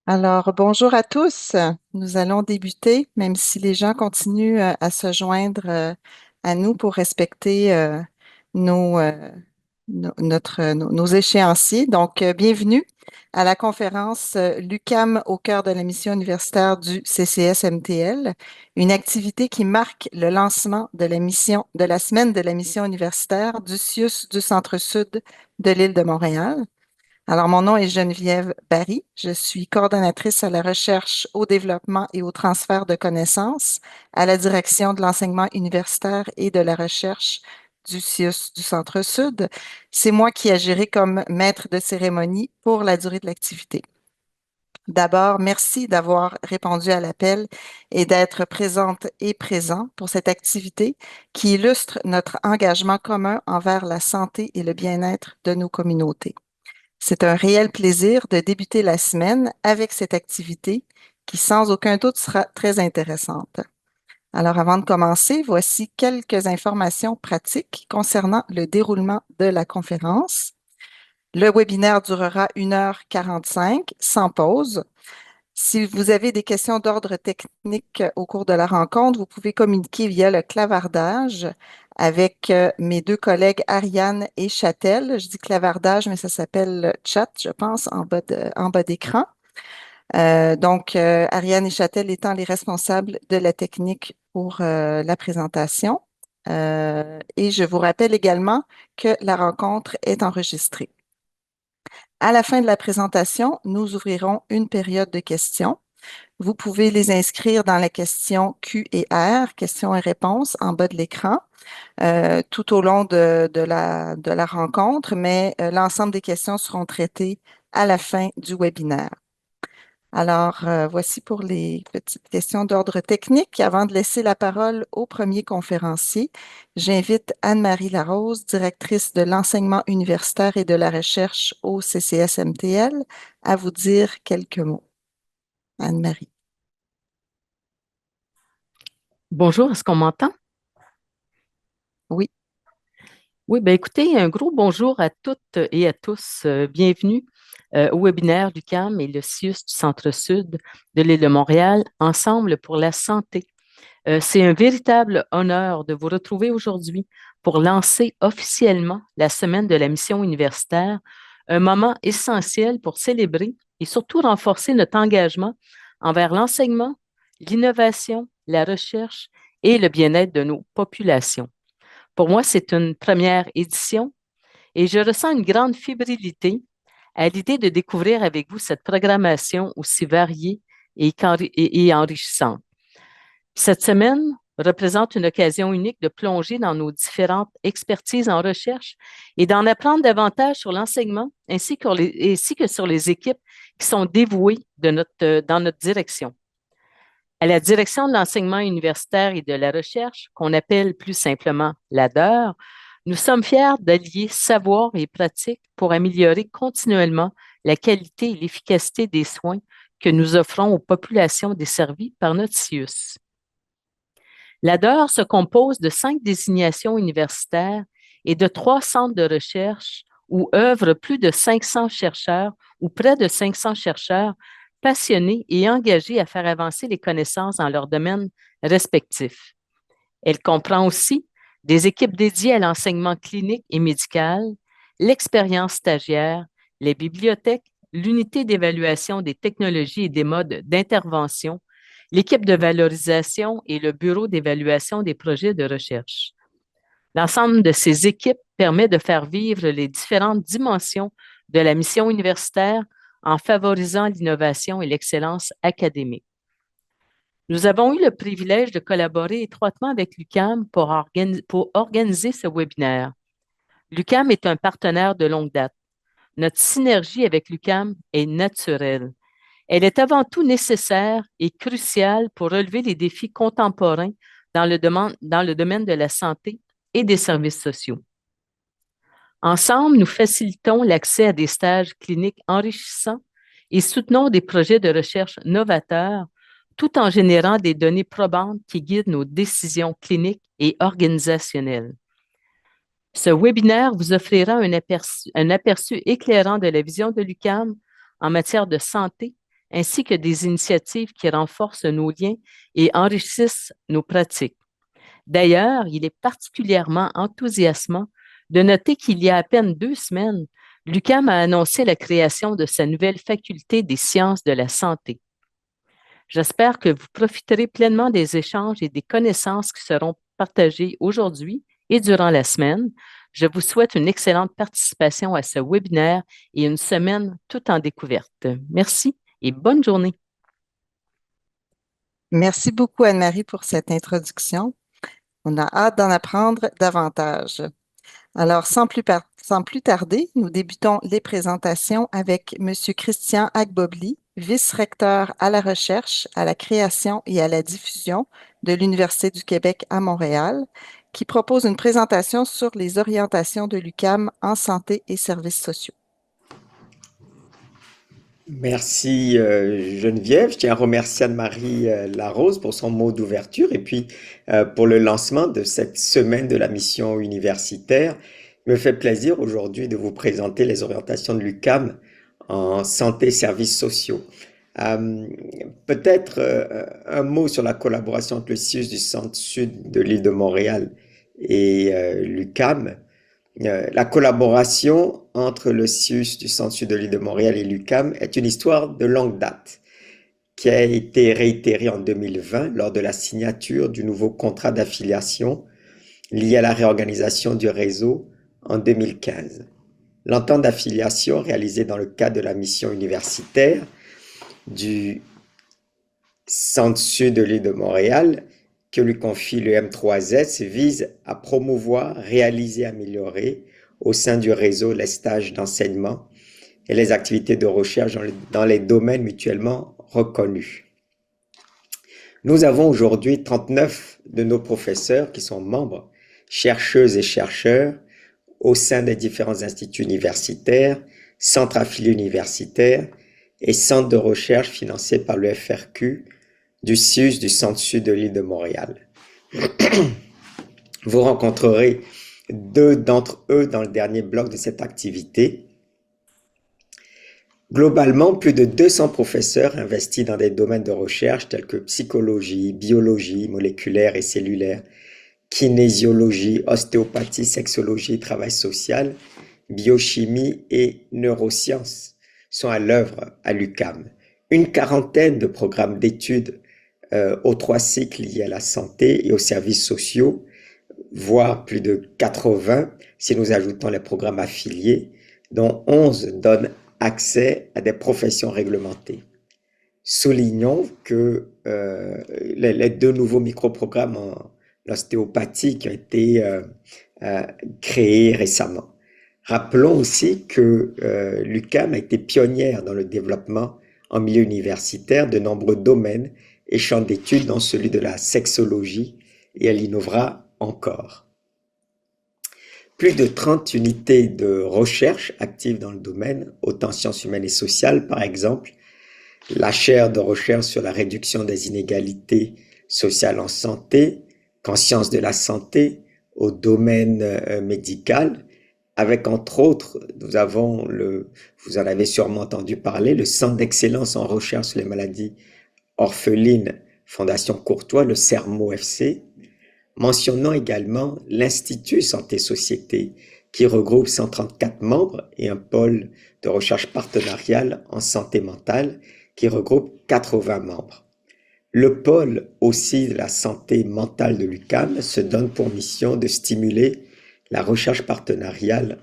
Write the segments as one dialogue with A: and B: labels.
A: Alors, bonjour à tous. Nous allons débuter, même si les gens continuent à se joindre à nous pour respecter nos, nos échéanciers. Donc, bienvenue à la conférence l'UQAM au cœur de la mission universitaire du CCS-MTL, une activité qui marque le lancement de la mission, de la semaine de la mission universitaire du CIUS du Centre-Sud de l'île de Montréal. Alors, mon nom est Geneviève Barry. Je suis coordonnatrice à la recherche, au développement et au transfert de connaissances à la direction de l'enseignement universitaire et de la recherche du CIUS du Centre-Sud. C'est moi qui agirai comme maître de cérémonie pour la durée de l'activité. D'abord, merci d'avoir répondu à l'appel et d'être présente et présent pour cette activité qui illustre notre engagement commun envers la santé et le bien-être de nos communautés. C'est un réel plaisir de débuter la semaine avec cette activité qui, sans aucun doute, sera très intéressante. Alors, avant de commencer, voici quelques informations pratiques concernant le déroulement de la conférence. Le webinaire durera 1h45 sans pause. Si vous avez des questions d'ordre technique au cours de la rencontre, vous pouvez communiquer via le clavardage avec mes deux collègues Ariane et Châtel. Je dis clavardage, mais ça s'appelle chat, je pense, en bas d'écran. Ariane et Châtel étant les responsables de la technique pour la présentation. Et je vous rappelle également que la rencontre est enregistrée. À la fin de la présentation, nous ouvrirons une période de questions. Vous pouvez les inscrire dans la question Q et R, questions et réponses, en bas de l'écran, tout au long de la rencontre, mais l'ensemble des questions seront traitées à la fin du webinaire. Alors, voici pour les petites questions d'ordre technique. Avant de laisser la parole au premier conférencier, j'invite Anne-Marie Larose, directrice de l'enseignement universitaire et de la recherche au CCSMTL, à vous dire quelques mots. Anne-Marie.
B: Bonjour, est-ce qu'on m'entend?
A: Oui.
B: Oui, bien écoutez, un gros bonjour à toutes et à tous. Bienvenue au webinaire du CAM et le CIUS du Centre-Sud de l'île de Montréal, ensemble pour la santé. C'est un véritable honneur de vous retrouver aujourd'hui pour lancer officiellement la semaine de la mission universitaire, un moment essentiel pour célébrer et surtout renforcer notre engagement envers l'enseignement, l'innovation, la recherche et le bien-être de nos populations. Pour moi, c'est une première édition et je ressens une grande fébrilité à l'idée de découvrir avec vous cette programmation aussi variée et enrichissante. Cette semaine représente une occasion unique de plonger dans nos différentes expertises en recherche et d'en apprendre davantage sur l'enseignement ainsi que sur les équipes qui sont dévouées dans notre direction. À la direction de l'enseignement universitaire et de la recherche, qu'on appelle plus simplement l'ADER, nous sommes fiers d'allier savoir et pratique pour améliorer continuellement la qualité et l'efficacité des soins que nous offrons aux populations desservies par notre CIUS. L'ADER se compose de 5 désignations universitaires et de 3 centres de recherche où œuvrent plus de 500 chercheurs ou près de 500 chercheurs passionnés et engagés à faire avancer les connaissances dans leurs domaines respectifs. Elle comprend aussi des équipes dédiées à l'enseignement clinique et médical, l'expérience stagiaire, les bibliothèques, l'unité d'évaluation des technologies et des modes d'intervention, l'équipe de valorisation et le bureau d'évaluation des projets de recherche. L'ensemble de ces équipes permet de faire vivre les différentes dimensions de la mission universitaire en favorisant l'innovation et l'excellence académique. Nous avons eu le privilège de collaborer étroitement avec l'UQAM pour organiser ce webinaire. L'UQAM est un partenaire de longue date. Notre synergie avec l'UQAM est naturelle. Elle est avant tout nécessaire et cruciale pour relever les défis contemporains dans le domaine de la santé et des services sociaux. Ensemble, nous facilitons l'accès à des stages cliniques enrichissants et soutenons des projets de recherche novateurs tout en générant des données probantes qui guident nos décisions cliniques et organisationnelles. Ce webinaire vous offrira un aperçu éclairant de la vision de l'UQAM en matière de santé, ainsi que des initiatives qui renforcent nos liens et enrichissent nos pratiques. D'ailleurs, il est particulièrement enthousiasmant de noter qu'il y a à peine 2 semaines, l'UQAM a annoncé la création de sa nouvelle faculté des sciences de la santé. J'espère que vous profiterez pleinement des échanges et des connaissances qui seront partagées aujourd'hui et durant la semaine. Je vous souhaite une excellente participation à ce webinaire et une semaine toute en découverte. Merci et bonne journée.
A: Merci beaucoup, Anne-Marie, pour cette introduction. On a hâte d'en apprendre davantage. Alors, sans plus tarder, nous débutons les présentations avec M. Christian Agbobli, vice-recteur à la recherche, à la création et à la diffusion de l'Université du Québec à Montréal, qui propose une présentation sur les orientations de l'UQAM en santé et services sociaux.
C: Merci Geneviève. Je tiens à remercier Anne-Marie Larose pour son mot d'ouverture et puis pour le lancement de cette semaine de la mission universitaire. Il me fait plaisir aujourd'hui de vous présenter les orientations de l'UQAM en santé et services sociaux. Peut-être un mot sur la collaboration entre le CIUS du Centre-Sud de l'île de Montréal et l'UQAM. La collaboration entre le CIUS du Centre-Sud de l'île de Montréal et l'UQAM est une histoire de longue date qui a été réitérée en 2020 lors de la signature du nouveau contrat d'affiliation lié à la réorganisation du réseau en 2015. L'entente d'affiliation réalisée dans le cadre de la mission universitaire du Centre-Sud de l'île de Montréal que lui confie le M3S vise à promouvoir, réaliser, améliorer au sein du réseau les stages d'enseignement et les activités de recherche dans les domaines mutuellement reconnus. Nous avons aujourd'hui 39 de nos professeurs qui sont membres, chercheuses et chercheurs au sein des différents instituts universitaires, centres affiliés universitaires et centres de recherche financés par le FRQ du CIUS du Centre-Sud de l'île de Montréal. Vous rencontrerez 2 d'entre eux dans le dernier bloc de cette activité. Globalement, plus de 200 professeurs investis dans des domaines de recherche tels que psychologie, biologie moléculaire et cellulaire, kinésiologie, ostéopathie, sexologie, travail social, biochimie et neurosciences sont à l'œuvre à l'UQAM. Une quarantaine de programmes d'études aux 3 cycles liés à la santé et aux services sociaux, voire plus de 80 si nous ajoutons les programmes affiliés, dont 11 donnent accès à des professions réglementées. Soulignons que les 2 nouveaux micro-programmes en ostéopathie qui ont été créés récemment. Rappelons aussi que l'UQAM a été pionnière dans le développement en milieu universitaire de nombreux domaines et champs d'études, dont celui de la sexologie, et elle innovera encore. Plus de 30 unités de recherche actives dans le domaine, autant sciences humaines et sociales par exemple, la chaire de recherche sur la réduction des inégalités sociales en santé, qu'en sciences de la santé, au domaine médical, avec entre autres, nous avons vous en avez sûrement entendu parler, le Centre d'excellence en recherche sur les maladies orphelines, Fondation Courtois, le CERMO-FC. Mentionnons également l'Institut Santé-Société, qui regroupe 134 membres et un pôle de recherche partenariale en santé mentale, qui regroupe 80 membres. Le pôle aussi de la santé mentale de l'UQAM se donne pour mission de stimuler la recherche partenariale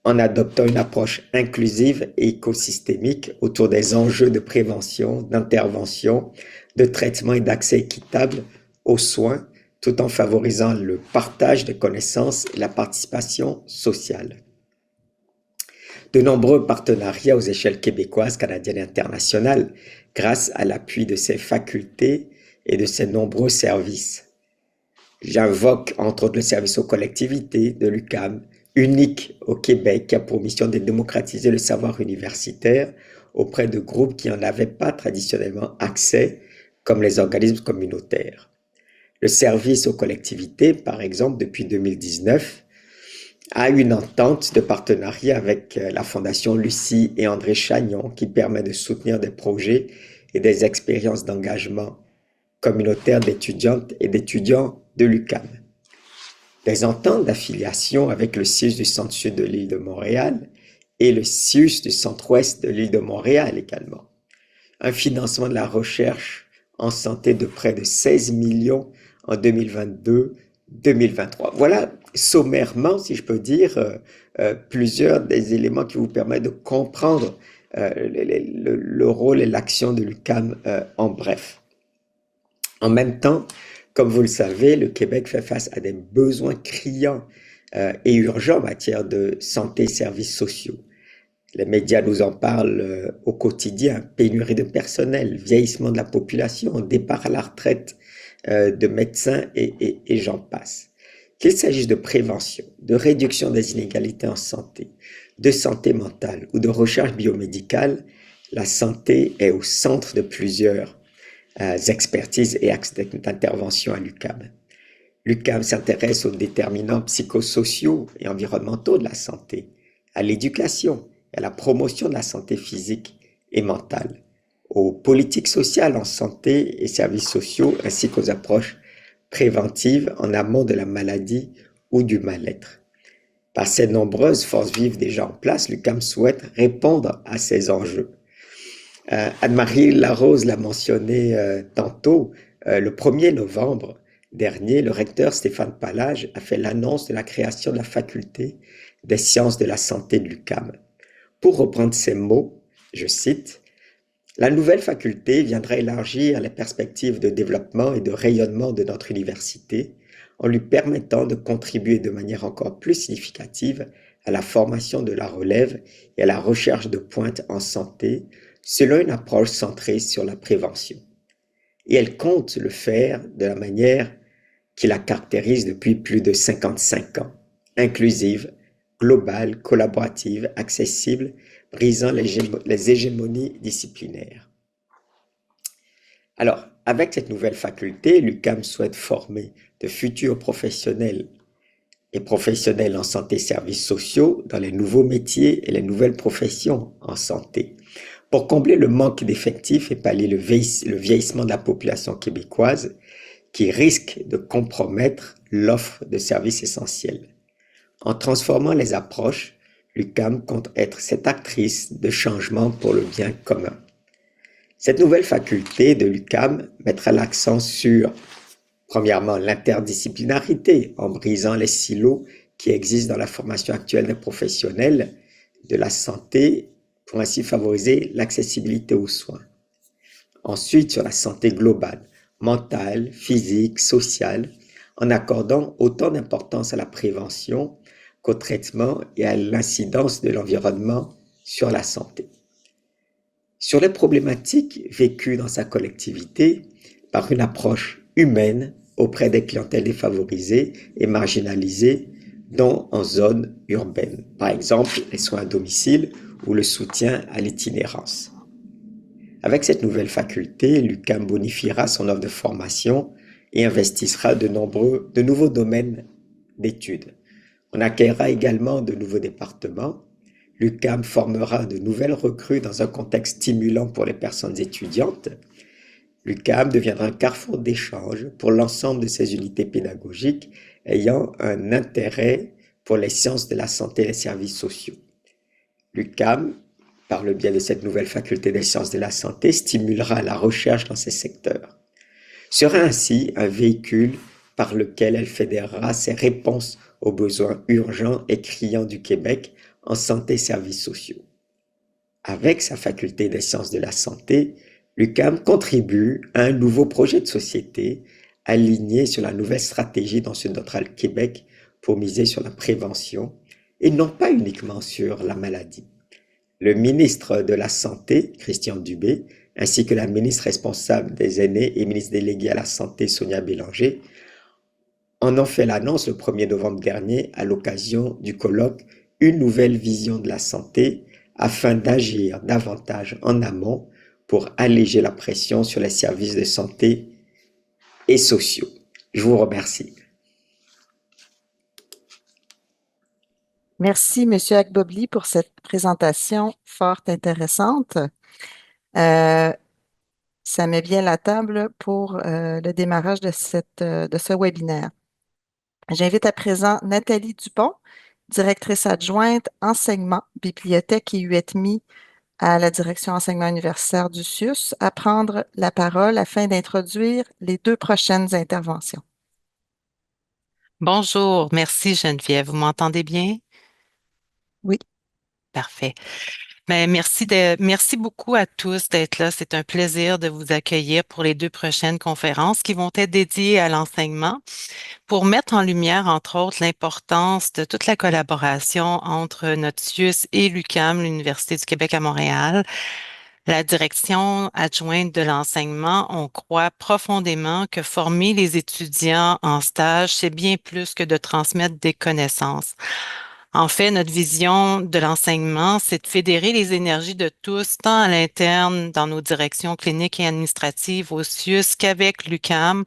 C: en adoptant une approche inclusive et écosystémique autour des enjeux de prévention, d'intervention, de traitement et d'accès équitable aux soins, tout en favorisant le partage de connaissances et la participation sociale. De nombreux partenariats aux échelles québécoises, canadiennes et internationales, grâce à l'appui de ses facultés et de ses nombreux services. J'invoque entre autres le service aux collectivités de l'UQAM, unique au Québec, qui a pour mission de démocratiser le savoir universitaire auprès de groupes qui n'en avaient pas traditionnellement accès, comme les organismes communautaires. Le service aux collectivités, par exemple, depuis 2019, a une entente de partenariat avec la Fondation Lucie et André Chagnon qui permet de soutenir des projets et des expériences d'engagement communautaire d'étudiantes et d'étudiants de l'UQAM. Des ententes d'affiliation avec le CIUS du centre-sud de l'île de Montréal et le CIUS du centre-ouest de l'île de Montréal également. Un financement de la recherche en santé de près de 16 millions en 2022-2023. Voilà sommairement, si je peux dire, plusieurs des éléments qui vous permettent de comprendre le rôle et l'action de l'UQAM en bref. En même temps, comme vous le savez, le Québec fait face à des besoins criants et urgents en matière de santé et services sociaux. Les médias nous en parlent au quotidien, pénurie de personnel, vieillissement de la population, départ à la retraite de médecins et j'en passe. Qu'il s'agisse de prévention, de réduction des inégalités en santé, de santé mentale ou de recherche biomédicale, la santé est au centre de plusieurs expertises et axes d'intervention à l'UQAM. L'UQAM s'intéresse aux déterminants psychosociaux et environnementaux de la santé, à l'éducation et à la promotion de la santé physique et mentale, aux politiques sociales en santé et services sociaux ainsi qu'aux approches préventives en amont de la maladie ou du mal-être. Par ces nombreuses forces vives déjà en place, l'UQAM souhaite répondre à ces enjeux. Anne-Marie Larose l'a mentionné tantôt, le 1er novembre dernier, le recteur Stéphane Pallage a fait l'annonce de la création de la faculté des sciences de la santé de l'UQAM. Pour reprendre ces mots, je cite, « La nouvelle faculté viendra élargir les perspectives de développement et de rayonnement de notre université en lui permettant de contribuer de manière encore plus significative à la formation de la relève et à la recherche de pointe en santé selon une approche centrée sur la prévention. Et elle compte le faire de la manière qui la caractérise depuis plus de 55 ans, inclusive, globale, collaborative, accessible, brisant les hégémonies disciplinaires. » Alors, avec cette nouvelle faculté, l'UQAM souhaite former de futurs professionnels et professionnels en santé et services sociaux dans les nouveaux métiers et les nouvelles professions en santé. Pour combler le manque d'effectifs et pallier le vieillissement de la population québécoise qui risque de compromettre l'offre de services essentiels. En transformant les approches, l'UQAM compte être cette actrice de changement pour le bien commun. Cette nouvelle faculté de l'UQAM mettra l'accent sur, premièrement, l'interdisciplinarité en brisant les silos qui existent dans la formation actuelle des professionnels de la santé pour ainsi favoriser l'accessibilité aux soins. Ensuite, sur la santé globale, mentale, physique, sociale, en accordant autant d'importance à la prévention qu'au traitement et à l'incidence de l'environnement sur la santé. Sur les problématiques vécues dans sa collectivité par une approche humaine auprès des clientèles défavorisées et marginalisées, dont en zone urbaine, par exemple les soins à domicile ou le soutien à l'itinérance. Avec cette nouvelle faculté, l'UQAM bonifiera son offre de formation et investissera de nouveaux domaines d'études. On accueillera également de nouveaux départements. L'UQAM formera de nouvelles recrues dans un contexte stimulant pour les personnes étudiantes. L'UQAM deviendra un carrefour d'échange pour l'ensemble de ses unités pédagogiques ayant un intérêt pour les sciences de la santé et les services sociaux. L'UQAM, par le biais de cette nouvelle faculté des sciences de la santé, stimulera la recherche dans ces secteurs. Sera ainsi un véhicule par lequel elle fédérera ses réponses aux besoins urgents et criants du Québec en santé et services sociaux. Avec sa faculté des sciences de la santé, l'UQAM contribue à un nouveau projet de société aligné sur la nouvelle stratégie dont se dotera le Québec pour miser sur la prévention et non pas uniquement sur la maladie. Le ministre de la Santé, Christian Dubé, ainsi que la ministre responsable des aînés et ministre déléguée à la Santé, Sonia Bélanger, en ont fait l'annonce le 1er novembre dernier à l'occasion du colloque « Une nouvelle vision de la santé » afin d'agir davantage en amont pour alléger la pression sur les services de santé et sociaux. Je vous remercie.
A: Merci, Monsieur Agbobli, pour cette présentation fort intéressante. Euh, Ça met bien la table pour le démarrage de ce webinaire. J'invite à présent Nathalie Dupont, directrice adjointe enseignement, bibliothèque et UETMI à la direction enseignement universitaire du CIUS, à prendre la parole afin d'introduire les deux prochaines interventions.
D: Bonjour, merci Geneviève. Vous m'entendez bien?
A: Oui.
D: Parfait. Merci beaucoup à tous d'être là. C'est un plaisir de vous accueillir pour les deux prochaines conférences qui vont être dédiées à l'enseignement pour mettre en lumière, entre autres, l'importance de toute la collaboration entre notre CIUS et l'UQAM, l'Université du Québec à Montréal. La direction adjointe de l'enseignement, on croit profondément que former les étudiants en stage, c'est bien plus que de transmettre des connaissances. En fait, notre vision de l'enseignement, c'est de fédérer les énergies de tous, tant à l'interne, dans nos directions cliniques et administratives au CIUS qu'avec l'UQAM,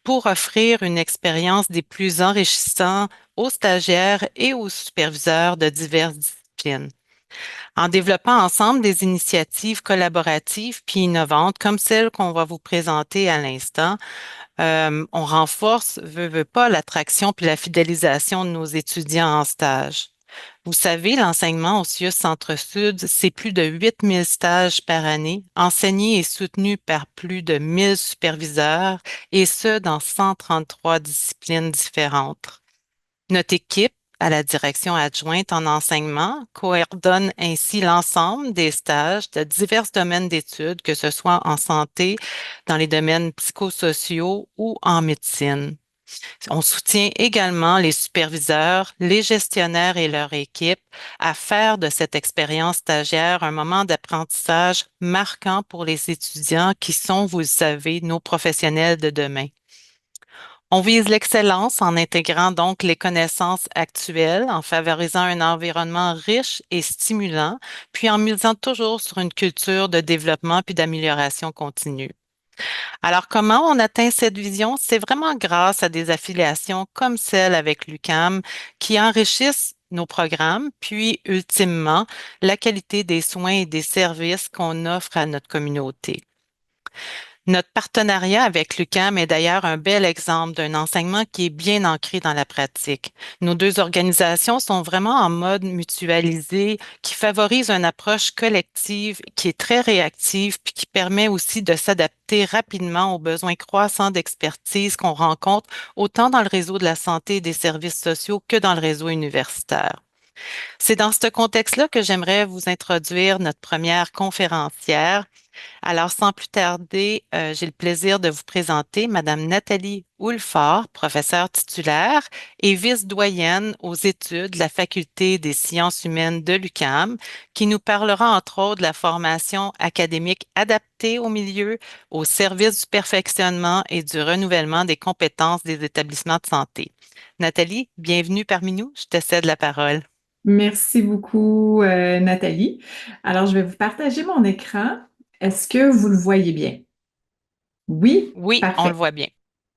D: pour offrir une expérience des plus enrichissantes aux stagiaires et aux superviseurs de diverses disciplines. En développant ensemble des initiatives collaboratives puis innovantes comme celle qu'on va vous présenter à l'instant, on renforce, veut pas, l'attraction puis la fidélisation de nos étudiants en stage. Vous savez, l'enseignement au CIUS Centre-Sud, c'est plus de 8000 stages par année, enseignés et soutenus par plus de 1000 superviseurs, et ce, dans 133 disciplines différentes. Notre équipe, à la direction adjointe en enseignement, coordonne ainsi l'ensemble des stages de divers domaines d'études, que ce soit en santé, dans les domaines psychosociaux ou en médecine. On soutient également les superviseurs, les gestionnaires et leur équipe à faire de cette expérience stagiaire un moment d'apprentissage marquant pour les étudiants qui sont, vous le savez, nos professionnels de demain. On vise l'excellence en intégrant donc les connaissances actuelles, en favorisant un environnement riche et stimulant, puis en misant toujours sur une culture de développement puis d'amélioration continue. Alors, comment on atteint cette vision? C'est vraiment grâce à des affiliations comme celle avec l'UQAM qui enrichissent nos programmes, puis ultimement la qualité des soins et des services qu'on offre à notre communauté. Notre partenariat avec l'UQAM est d'ailleurs un bel exemple d'un enseignement qui est bien ancré dans la pratique. Nos deux organisations sont vraiment en mode mutualisé, qui favorise une approche collective, qui est très réactive, puis qui permet aussi de s'adapter rapidement aux besoins croissants d'expertise qu'on rencontre autant dans le réseau de la santé et des services sociaux que dans le réseau universitaire. C'est dans ce contexte-là que j'aimerais vous introduire notre première conférencière. Alors, sans plus tarder, j'ai le plaisir de vous présenter Madame Nathalie Houlfort, professeure titulaire et vice-doyenne aux études de la Faculté des sciences humaines de l'UQAM, qui nous parlera entre autres de la formation académique adaptée au milieu, au service du perfectionnement et du renouvellement des compétences des établissements de santé. Nathalie, bienvenue parmi nous. Je te cède la parole.
E: Merci beaucoup, Nathalie. Alors, je vais vous partager mon écran. Est-ce que vous le voyez bien? Oui?
D: Oui, on le
E: Parfait.
D: voit bien.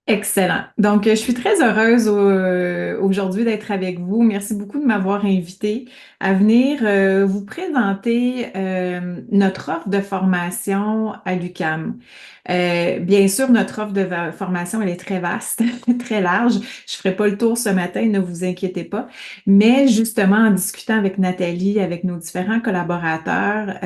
E: Excellent. Donc, je suis très heureuse aujourd'hui d'être avec vous. Merci beaucoup de m'avoir invitée à venir vous présenter notre offre de formation à l'UQAM. Bien sûr, notre offre de formation, elle est très vaste, très large. Je ferai pas le tour ce matin, ne vous inquiétez pas. Mais justement, en discutant avec Nathalie, avec nos différents collaborateurs,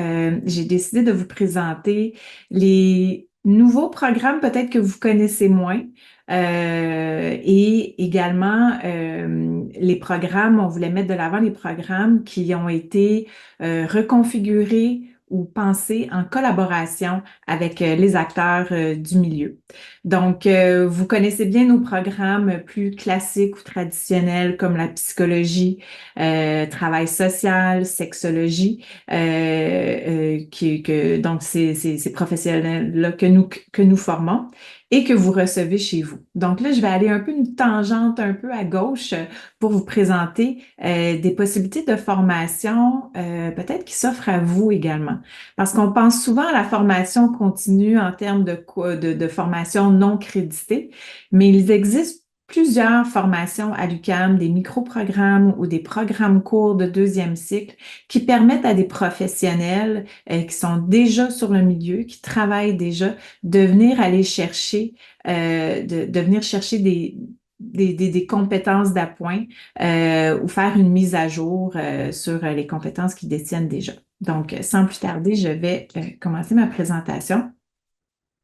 E: j'ai décidé de vous présenter les nouveaux programmes peut-être que vous connaissez moins. Et également, les programmes, on voulait mettre de l'avant les programmes qui ont été reconfigurés ou pensés en collaboration avec les acteurs du milieu. Donc, vous connaissez bien nos programmes plus classiques ou traditionnels comme la psychologie, travail social, sexologie, donc ces professionnels-là que nous formons et que vous recevez chez vous. Donc là, je vais aller un peu une tangente un peu à gauche pour vous présenter des possibilités de formation peut-être qui s'offrent à vous également. Parce qu'on pense souvent à la formation continue en termes de formation non créditée, mais il existe plusieurs formations à l'UQAM, des micro-programmes ou des programmes courts de deuxième cycle qui permettent à des professionnels qui sont déjà sur le milieu, qui travaillent déjà, de venir aller chercher, de venir chercher des compétences d'appoint ou faire une mise à jour sur les compétences qu'ils détiennent déjà. Donc, sans plus tarder, je vais commencer ma présentation.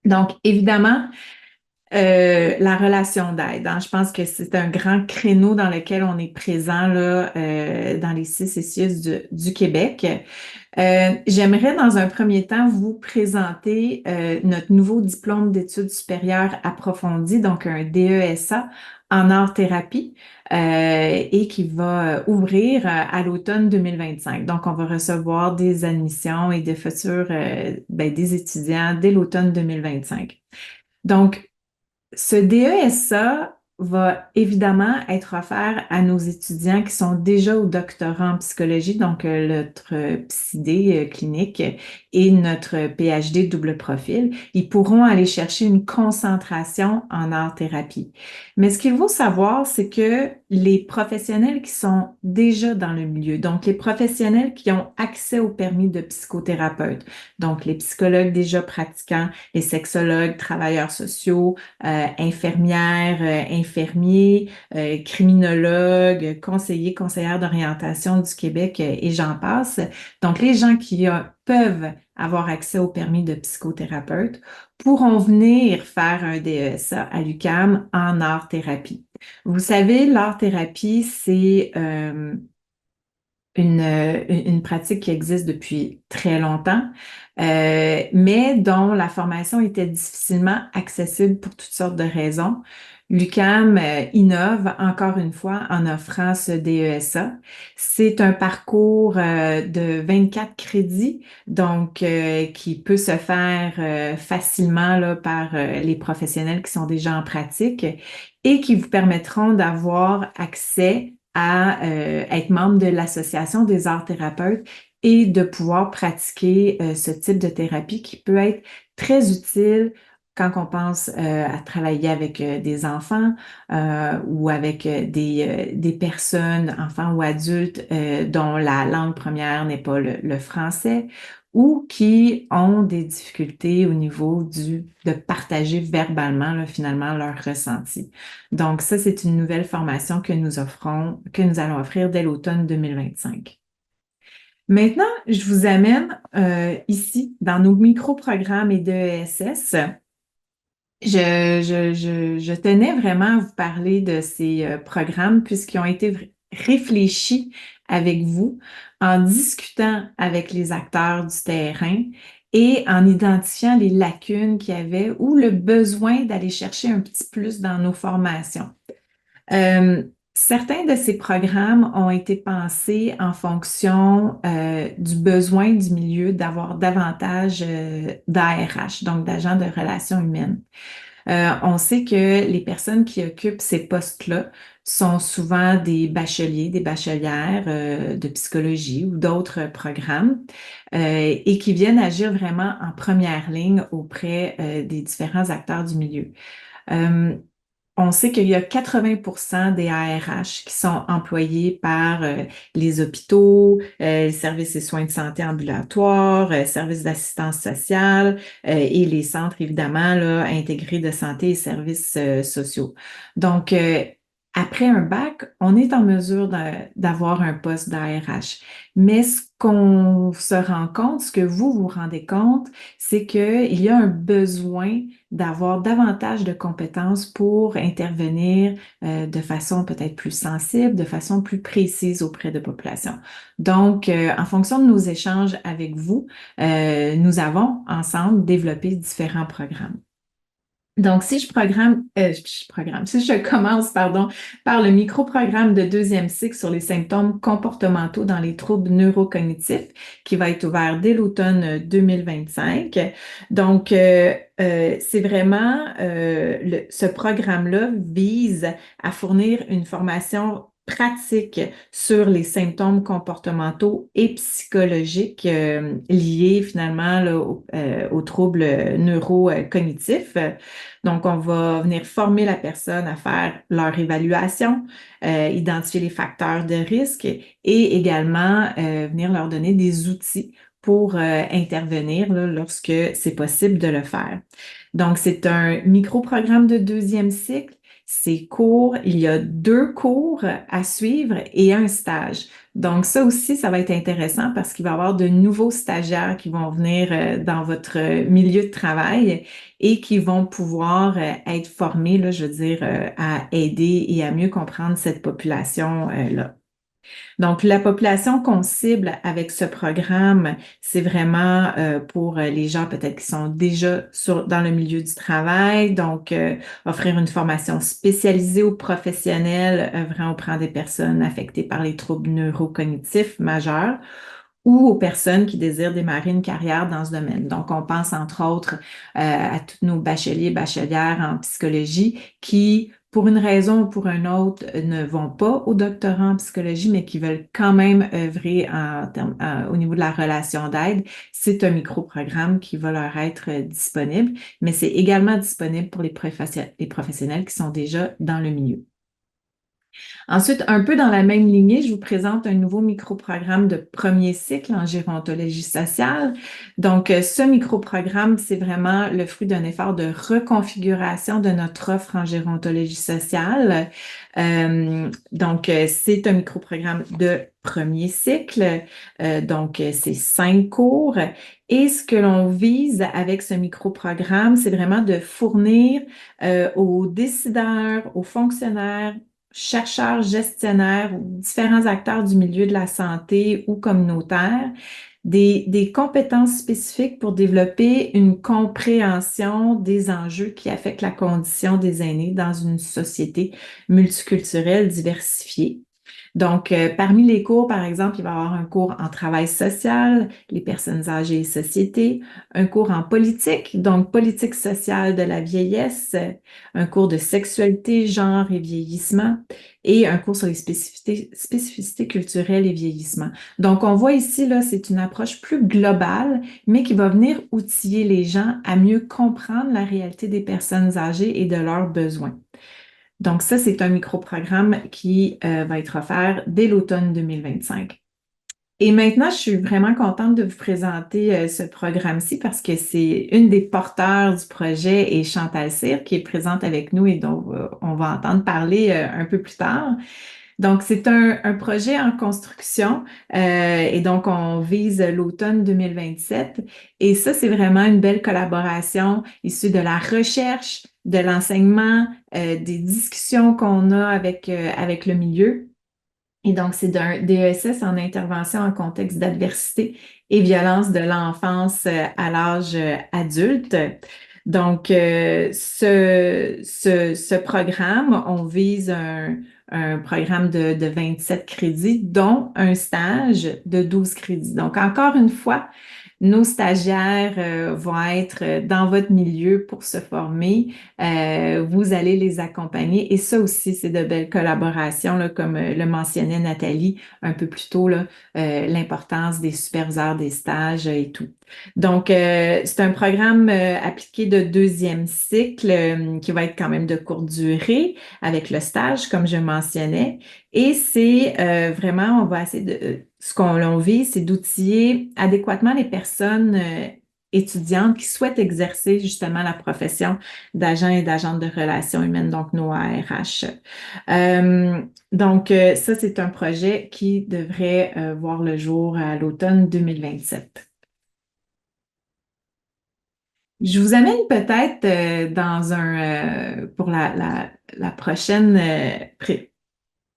E: Donc, évidemment, la relation d'aide, hein. Je pense que c'est un grand créneau dans lequel on est présent là, dans les CCCIUS du Québec. J'aimerais dans un premier temps vous présenter notre nouveau diplôme d'études supérieures approfondies, donc un DESA en art-thérapie et qui va ouvrir à l'automne 2025. Donc, on va recevoir des admissions et des futurs des étudiants dès l'automne 2025. Donc, ce DESA va évidemment être offert à nos étudiants qui sont déjà au doctorat en psychologie, donc notre PsyD clinique et notre PhD double profil. Ils pourront aller chercher une concentration en art-thérapie. Mais ce qu'il faut savoir, c'est que les professionnels qui sont déjà dans le milieu, donc les professionnels qui ont accès au permis de psychothérapeute, donc les psychologues déjà pratiquants, les sexologues, travailleurs sociaux, infirmières, infirmiers, criminologues, conseillers, conseillères d'orientation du Québec et j'en passe. Donc, les gens qui peuvent avoir accès au permis de psychothérapeute pourront venir faire un DESA à l'UQAM en art-thérapie. Vous savez, l'art-thérapie, c'est une pratique qui existe depuis très longtemps, mais dont la formation était difficilement accessible pour toutes sortes de raisons. L'UQAM innove encore une fois en offrant ce DESA. C'est un parcours de 24 crédits, donc qui peut se faire facilement là, par les professionnels qui sont déjà en pratique et qui vous permettront d'avoir accès à être membre de l'Association des arts thérapeutes et de pouvoir pratiquer ce type de thérapie qui peut être très utile quand on pense à travailler avec des enfants ou avec des personnes, enfants ou adultes, dont la langue première n'est pas le français ou qui ont des difficultés au niveau de partager verbalement là, finalement leur ressenti. Donc ça, c'est une nouvelle formation que nous allons offrir dès l'automne 2025. Maintenant, je vous amène ici dans nos micro-programmes et DESS. Je tenais vraiment à vous parler de ces programmes puisqu'ils ont été réfléchis avec vous en discutant avec les acteurs du terrain et en identifiant les lacunes qu'il y avait ou le besoin d'aller chercher un petit plus dans nos formations. Certains de ces programmes ont été pensés en fonction du besoin du milieu d'avoir davantage d'ARH, donc d'agents de relations humaines. On sait que les personnes qui occupent ces postes-là sont souvent des bacheliers, des bachelières de psychologie ou d'autres programmes et qui viennent agir vraiment en première ligne auprès des différents acteurs du milieu. On sait qu'il y a 80% des ARH qui sont employés par les hôpitaux, les services et soins de santé ambulatoires, services d'assistance sociale et les centres, évidemment, là, intégrés de santé et services sociaux. Donc, après un bac, on est en mesure d'avoir un poste d'ARH. Mais ce qu'on se rend compte, ce que vous vous rendez compte, c'est qu'il y a un besoin d'avoir davantage de compétences pour intervenir de façon peut-être plus sensible, de façon plus précise auprès de populations. Donc, en fonction de nos échanges avec vous, nous avons ensemble développé différents programmes. Donc, si je commence, pardon, par le micro-programme de deuxième cycle sur les symptômes comportementaux dans les troubles neurocognitifs, qui va être ouvert dès l'automne 2025. Donc, c'est vraiment, ce programme-là vise à fournir une formation pratique sur les symptômes comportementaux et psychologiques liés finalement là, aux troubles neurocognitifs. Donc, on va venir former la personne à faire leur évaluation, identifier les facteurs de risque et également venir leur donner des outils pour intervenir là, lorsque c'est possible de le faire. Donc, c'est un micro-programme de 2e cycle. C'est court, il y a 2 cours à suivre et un stage. Donc, ça aussi, ça va être intéressant parce qu'il va y avoir de nouveaux stagiaires qui vont venir dans votre milieu de travail et qui vont pouvoir être formés, là, je veux dire, à aider et à mieux comprendre cette population-là. Donc, la population qu'on cible avec ce programme, c'est vraiment pour les gens peut-être qui sont déjà dans le milieu du travail, donc offrir une formation spécialisée aux professionnels œuvrant auprès des personnes affectées par les troubles neurocognitifs majeurs ou aux personnes qui désirent démarrer une carrière dans ce domaine. Donc, on pense entre autres à tous nos bacheliers, bachelières en psychologie qui, pour une raison ou pour une autre, ne vont pas au doctorat en psychologie, mais qui veulent quand même œuvrer au niveau de la relation d'aide. C'est un micro-programme qui va leur être disponible, mais c'est également disponible pour les professionnels qui sont déjà dans le milieu. Ensuite, un peu dans la même lignée, je vous présente un nouveau micro-programme de 1er cycle en gérontologie sociale. Donc, ce micro-programme, c'est vraiment le fruit d'un effort de reconfiguration de notre offre en gérontologie sociale. Donc, c'est un micro-programme de 1er cycle. Donc, c'est 5 cours. Et ce que l'on vise avec ce micro-programme, c'est vraiment de fournir aux décideurs, aux fonctionnaires, chercheurs, gestionnaires ou différents acteurs du milieu de la santé ou communautaires, des compétences spécifiques pour développer une compréhension des enjeux qui affectent la condition des aînés dans une société multiculturelle diversifiée. Donc, parmi les cours, par exemple, il va y avoir un cours en travail social, les personnes âgées et société, un cours en politique, donc politique sociale de la vieillesse, un cours de sexualité, genre et vieillissement, et un cours sur les spécificités culturelles et vieillissement. Donc, on voit ici, là, c'est une approche plus globale, mais qui va venir outiller les gens à mieux comprendre la réalité des personnes âgées et de leurs besoins. Donc, ça, c'est un micro-programme qui va être offert dès l'automne 2025. Et maintenant, je suis vraiment contente de vous présenter ce programme-ci parce que c'est une des porteurs du projet et Chantal Cyr qui est présente avec nous et dont on va entendre parler un peu plus tard. Donc, c'est un projet en construction et donc on vise l'automne 2027. Et ça, c'est vraiment une belle collaboration issue de la recherche, de l'enseignement, des discussions qu'on a avec le milieu. Et donc, c'est d'un DESS en intervention en contexte d'adversité et violence de l'enfance à l'âge adulte. Donc, ce programme, on vise un programme de 27 crédits, dont un stage de 12 crédits. Donc, encore une fois, nos stagiaires vont être dans votre milieu pour se former. Vous allez les accompagner et ça aussi, c'est de belles collaborations, là, comme le mentionnait Nathalie un peu plus tôt, là, l'importance des superviseurs des stages et tout. Donc, c'est un programme appliqué de 2e cycle qui va être quand même de courte durée avec le stage, comme je mentionnais. Et c'est vraiment, on va essayer de... ce qu'on vise, c'est d'outiller adéquatement les personnes étudiantes qui souhaitent exercer justement la profession d'agent et d'agente de relations humaines, donc nos ARH. Donc, ça, c'est un projet qui devrait voir le jour à l'automne 2027. Je vous amène peut-être dans pour la prochaine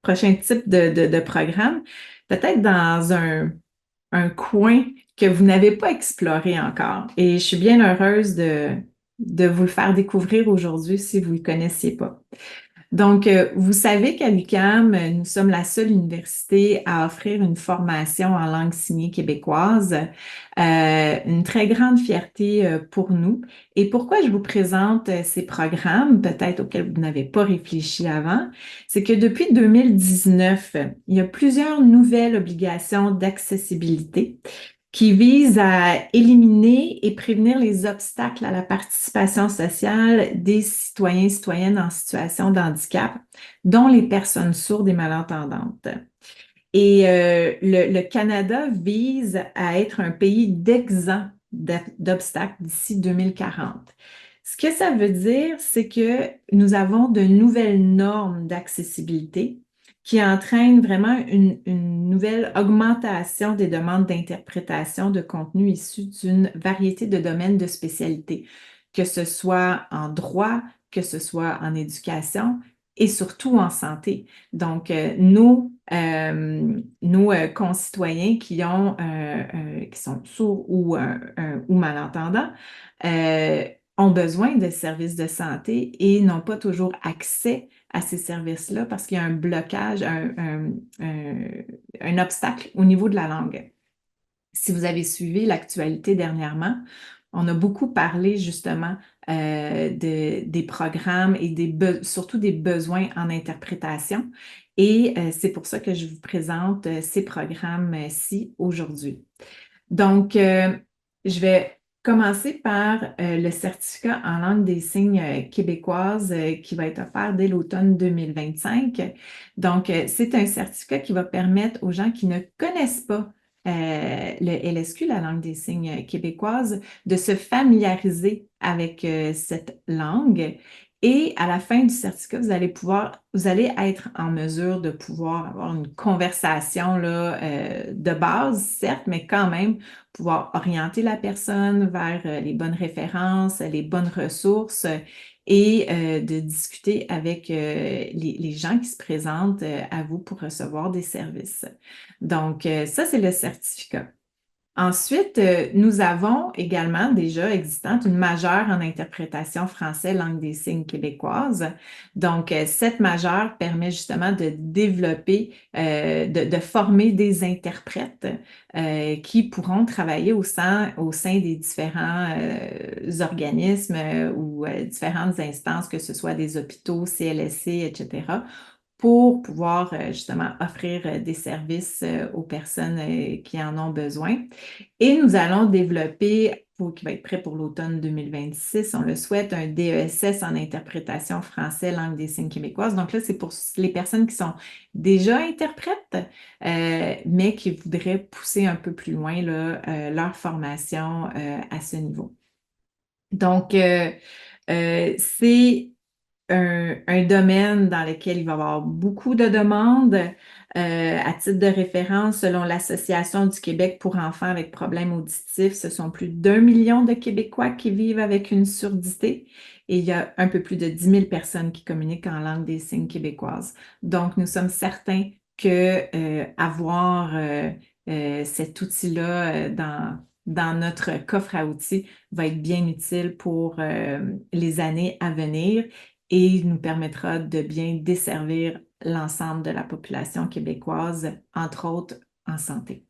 E: prochain type de programme, peut-être dans un coin que vous n'avez pas exploré encore. Et je suis bien heureuse de vous le faire découvrir aujourd'hui si vous ne le connaissiez pas. Donc, vous savez qu'à l'UQAM, nous sommes la seule université à offrir une formation en langue signée québécoise. Une très grande fierté pour nous. Et pourquoi je vous présente ces programmes, peut-être auxquels vous n'avez pas réfléchi avant, c'est que depuis 2019, il y a plusieurs nouvelles obligations d'accessibilité qui vise à éliminer et prévenir les obstacles à la participation sociale des citoyens et citoyennes en situation de handicap, dont les personnes sourdes et malentendantes. Et le Canada vise à être un pays d'exempt d'obstacles d'ici 2040. Ce que ça veut dire, c'est que nous avons de nouvelles normes d'accessibilité qui entraînent vraiment une nouvelle augmentation des demandes d'interprétation de contenu issus d'une variété de domaines de spécialité, que ce soit en droit, que ce soit en éducation et surtout en santé. Donc, nos concitoyens qui sont sourds ou malentendants ont besoin de services de santé et n'ont pas toujours accès à ces services-là parce qu'il y a un blocage, un obstacle au niveau de la langue. Si vous avez suivi l'actualité dernièrement, on a beaucoup parlé justement des programmes et surtout des besoins en interprétation. Et c'est pour ça que je vous présente ces programmes-ci aujourd'hui. Donc, je vais commencer par le certificat en langue des signes québécoise qui va être offert dès l'automne 2025. Donc, c'est un certificat qui va permettre aux gens qui ne connaissent pas le LSQ, la langue des signes québécoise, de se familiariser avec cette langue. Et à la fin du certificat, vous allez être en mesure de pouvoir avoir une conversation là, de base, certes, mais quand même pouvoir orienter la personne vers les bonnes références, les bonnes ressources et de discuter avec les gens qui se présentent à vous pour recevoir des services. Donc, ça, c'est le certificat. Ensuite, nous avons également déjà existante une majeure en interprétation français langue des signes québécoise. Donc, cette majeure permet justement de développer, de former des interprètes qui pourront travailler au sein des différents organismes ou différentes instances, que ce soit des hôpitaux, CLSC, etc., pour pouvoir justement offrir des services aux personnes qui en ont besoin. Et nous allons développer, qui va être prêt pour l'automne 2026, on le souhaite, un DESS en interprétation français, langue des signes québécoise. Donc là, c'est pour les personnes qui sont déjà interprètes, mais qui voudraient pousser un peu plus loin là, leur formation à ce niveau. Donc, c'est un domaine dans lequel il va y avoir beaucoup de demandes. À titre de référence, selon l'Association du Québec pour enfants avec problèmes auditifs, ce sont plus d'1 million de Québécois qui vivent avec une surdité et il y a un peu plus de 10 000 personnes qui communiquent en langue des signes québécoise. Donc, nous sommes certains que avoir cet outil-là dans notre coffre à outils va être bien utile pour les années à venir et nous permettra de bien desservir l'ensemble de la population québécoise, entre autres en santé.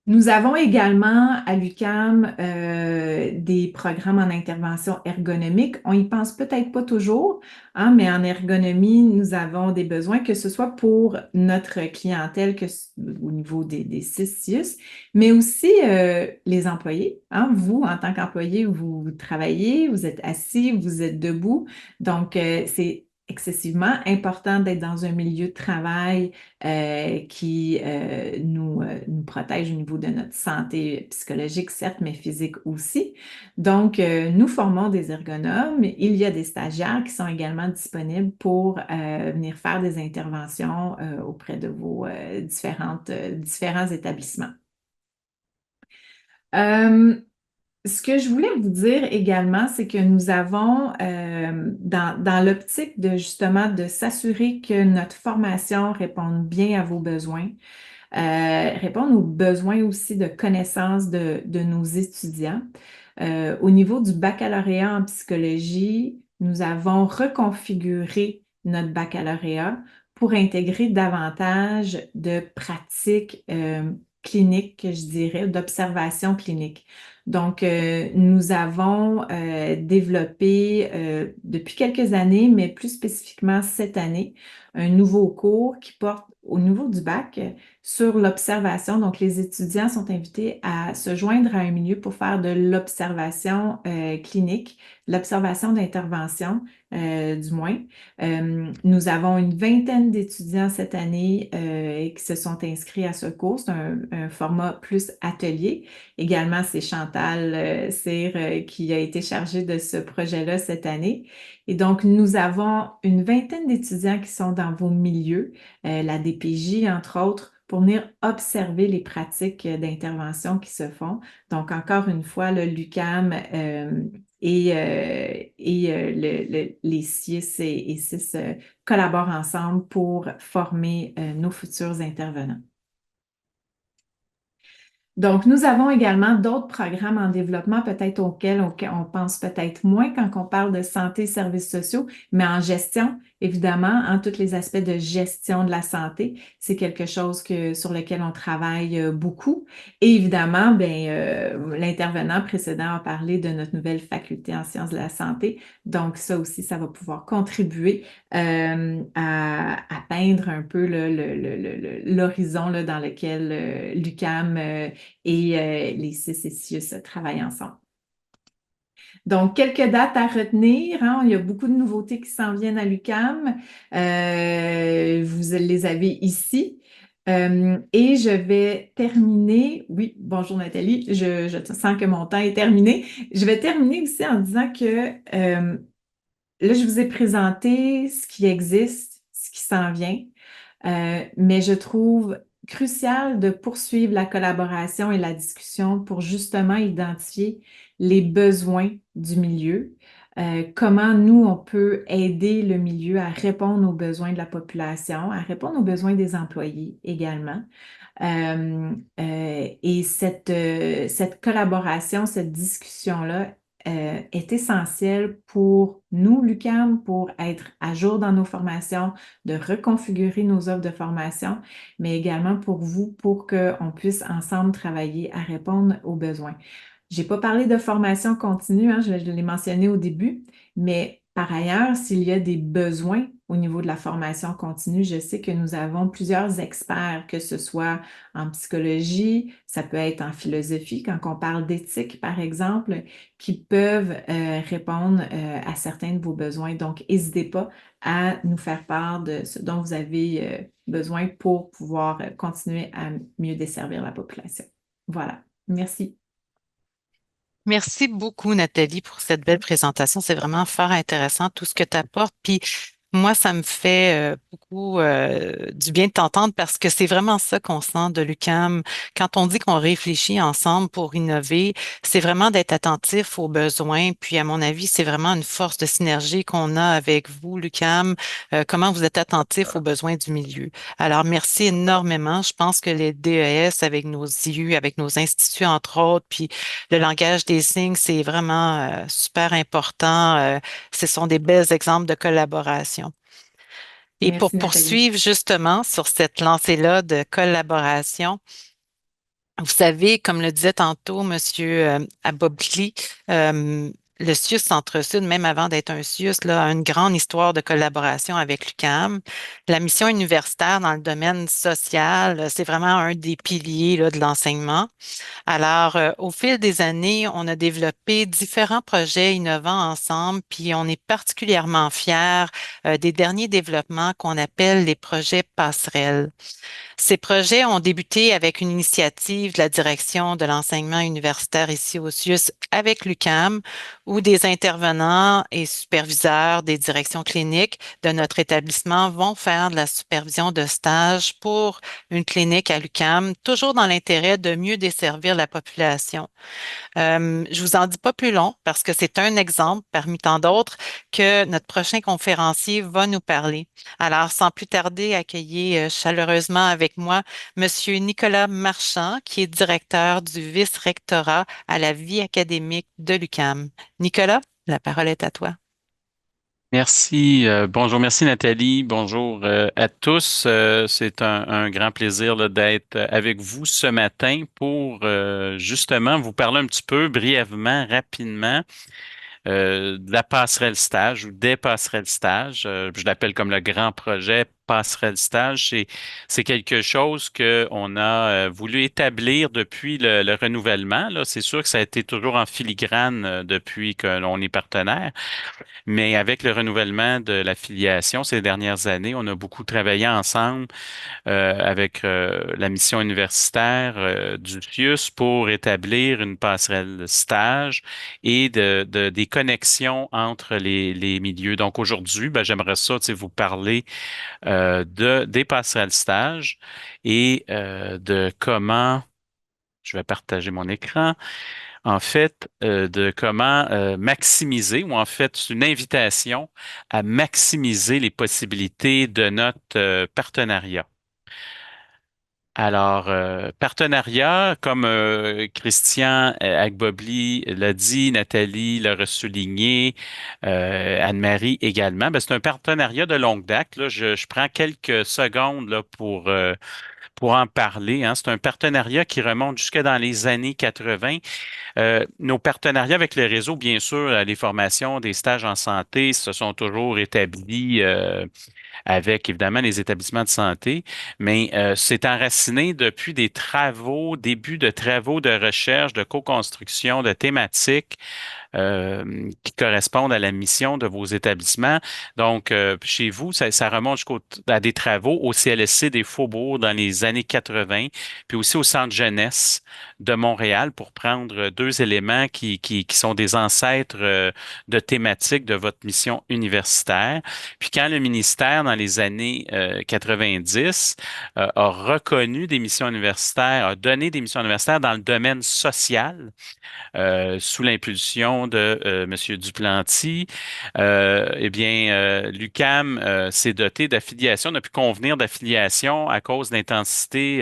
E: Nous avons également à l'UQAM des programmes en intervention ergonomique. On y pense peut-être pas toujours, hein, mais en ergonomie, nous avons des besoins, que ce soit pour notre clientèle au niveau des CIUS, mais aussi les employés. Hein. Vous, en tant qu'employé, vous travaillez, vous êtes assis, vous êtes debout. Donc, c'est excessivement important d'être dans un milieu de travail qui nous protège au niveau de notre santé psychologique, certes, mais physique aussi. Donc, nous formons des ergonomes. Il y a des stagiaires qui sont également disponibles pour venir faire des interventions auprès de vos différents établissements. Ce que je voulais vous dire également, c'est que nous avons, dans l'optique de justement de s'assurer que notre formation réponde bien à vos besoins, répondre aux besoins aussi de connaissances de nos étudiants. Au niveau du baccalauréat en psychologie, nous avons reconfiguré notre baccalauréat pour intégrer davantage de pratiques cliniques, je dirais, d'observation clinique. Donc, nous avons développé depuis quelques années, mais plus spécifiquement cette année, un nouveau cours qui porte au niveau du bac sur l'observation. Donc, les étudiants sont invités à se joindre à un milieu pour faire de l'observation clinique, l'observation d'intervention, du moins. Nous avons une vingtaine d'étudiants cette année qui se sont inscrits à ce cours. C'est un format plus atelier. Également, c'est Chantal Cyr qui a été chargée de ce projet-là cette année. Et donc, nous avons une vingtaine d'étudiants qui sont dans vos milieux, la DPJ, entre autres, pour venir observer les pratiques d'intervention qui se font. Donc, encore une fois, le l'UQAM les CIS et CIS collaborent ensemble pour former nos futurs intervenants. Donc, nous avons également d'autres programmes en développement, peut-être auxquels on pense peut-être moins quand on parle de santé et services sociaux, mais en gestion, évidemment, en tous les aspects de gestion de la santé, c'est quelque chose sur lequel on travaille beaucoup. Et évidemment, l'intervenant précédent a parlé de notre nouvelle faculté en sciences de la santé. Donc, ça aussi, ça va pouvoir contribuer à peindre un peu l'horizon dans lequel l'UQAM et les CIS et CIUS travaillent ensemble. Donc, quelques dates à retenir, hein. Il y a beaucoup de nouveautés qui s'en viennent à l'UQAM. Vous les avez ici. Et je vais terminer, oui, bonjour Nathalie, je sens que mon temps est terminé. Je vais terminer aussi en disant que là, je vous ai présenté ce qui existe, ce qui s'en vient, mais je trouve crucial de poursuivre la collaboration et la discussion pour justement identifier les besoins du milieu, comment nous, on peut aider le milieu à répondre aux besoins de la population, à répondre aux besoins des employés également. Et cette collaboration, cette discussion-là est essentielle pour nous, l'UQAM, pour être à jour dans nos formations, de reconfigurer nos offres de formation, mais également pour vous, pour qu'on puisse ensemble travailler à répondre aux besoins. J'ai pas parlé de formation continue, hein, je l'ai mentionné au début, mais par ailleurs, s'il y a des besoins au niveau de la formation continue, je sais que nous avons plusieurs experts, que ce soit en psychologie, ça peut être en philosophie, quand on parle d'éthique, par exemple, qui peuvent répondre à certains de vos besoins. Donc, n'hésitez pas à nous faire part de ce dont vous avez besoin pour pouvoir continuer à mieux desservir la population. Voilà. Merci.
D: Merci beaucoup, Nathalie, pour cette belle présentation. C'est vraiment fort intéressant tout ce que tu apportes. Puis moi, ça me fait beaucoup du bien de t'entendre parce que c'est vraiment ça qu'on sent de l'UQAM. Quand on dit qu'on réfléchit ensemble pour innover, c'est vraiment d'être attentif aux besoins. Puis à mon avis, c'est vraiment une force de synergie qu'on a avec vous, l'UQAM, comment vous êtes attentif aux besoins du milieu. Alors, merci énormément. Je pense que les DES avec nos IU, avec nos instituts, entre autres, puis le langage des signes, c'est vraiment super important. Ce sont des bels exemples de collaboration. Et pour
E: Merci, Nathalie.
D: poursuivre justement sur cette lancée-là de collaboration, vous savez, comme le disait tantôt Monsieur Abobli, le CIUS Centre-Sud, même avant d'être un CIUS, là, a une grande histoire de collaboration avec l'UQAM. La mission universitaire dans le domaine social, c'est vraiment un des piliers là, de l'enseignement. Alors, au fil des années, on a développé différents projets innovants ensemble, puis on est particulièrement fiers des derniers développements qu'on appelle les projets passerelles. Ces projets ont débuté avec une initiative de la direction de l'enseignement universitaire ici au CIUS avec l'UQAM, où des intervenants et superviseurs des directions cliniques de notre établissement vont faire de la supervision de stage pour une clinique à l'UQAM, toujours dans l'intérêt de mieux desservir la population. Je vous en dis pas plus long parce que c'est un exemple parmi tant d'autres que notre prochain conférencier va nous parler. Alors, sans plus tarder, accueillez chaleureusement avec moi Monsieur Nicolas Marchand, qui est directeur du vice-rectorat à la vie académique de l'UQAM. Nicolas, la parole est à toi.
F: Merci. Bonjour, merci Nathalie. Bonjour à tous. C'est un grand plaisir là, d'être avec vous ce matin pour justement vous parler un petit peu brièvement, rapidement de la passerelle stage ou des passerelles stage. Je l'appelle comme le grand projet passerelle stage. C'est quelque chose qu'on a voulu établir depuis le renouvellement. Là, c'est sûr que ça a été toujours en filigrane depuis que l'on est partenaire. Mais avec le renouvellement de l'affiliation ces dernières années, on a beaucoup travaillé ensemble avec la mission universitaire du FIUS pour établir une passerelle stage et des connexions entre les milieux. Donc aujourd'hui, ben, j'aimerais ça, tu sais, vous parler des passerelles stage et de comment, je vais partager mon écran, en fait, de comment maximiser, ou en fait, c'est une invitation à maximiser les possibilités de notre partenariat. Alors, partenariat, comme Christian Agbobli l'a dit, Nathalie l'a ressouligné, Anne-Marie également, ben, c'est un partenariat de longue date. Là, je prends quelques secondes là, pour en parler, hein. C'est un partenariat qui remonte jusque dans les années 80. Nos partenariats avec le réseau, bien sûr, les formations, des stages en santé se sont toujours établis avec évidemment les établissements de santé, mais c'est enraciné depuis des travaux, début de travaux de recherche, de co-construction, de thématiques qui correspondent à la mission de vos établissements. Donc, chez vous, ça remonte à des travaux au CLSC des Faubourgs dans les années 80, puis aussi au Centre jeunesse de Montréal pour prendre deux éléments qui sont des ancêtres de thématiques de votre mission universitaire. Puis quand le ministère, dans les années 90, a reconnu des missions universitaires, a donné des missions universitaires dans le domaine social, sous l'impulsion de M. Duplanty, eh bien, l'UQAM s'est doté d'affiliation, n'a pu convenir d'affiliation à cause d'intensité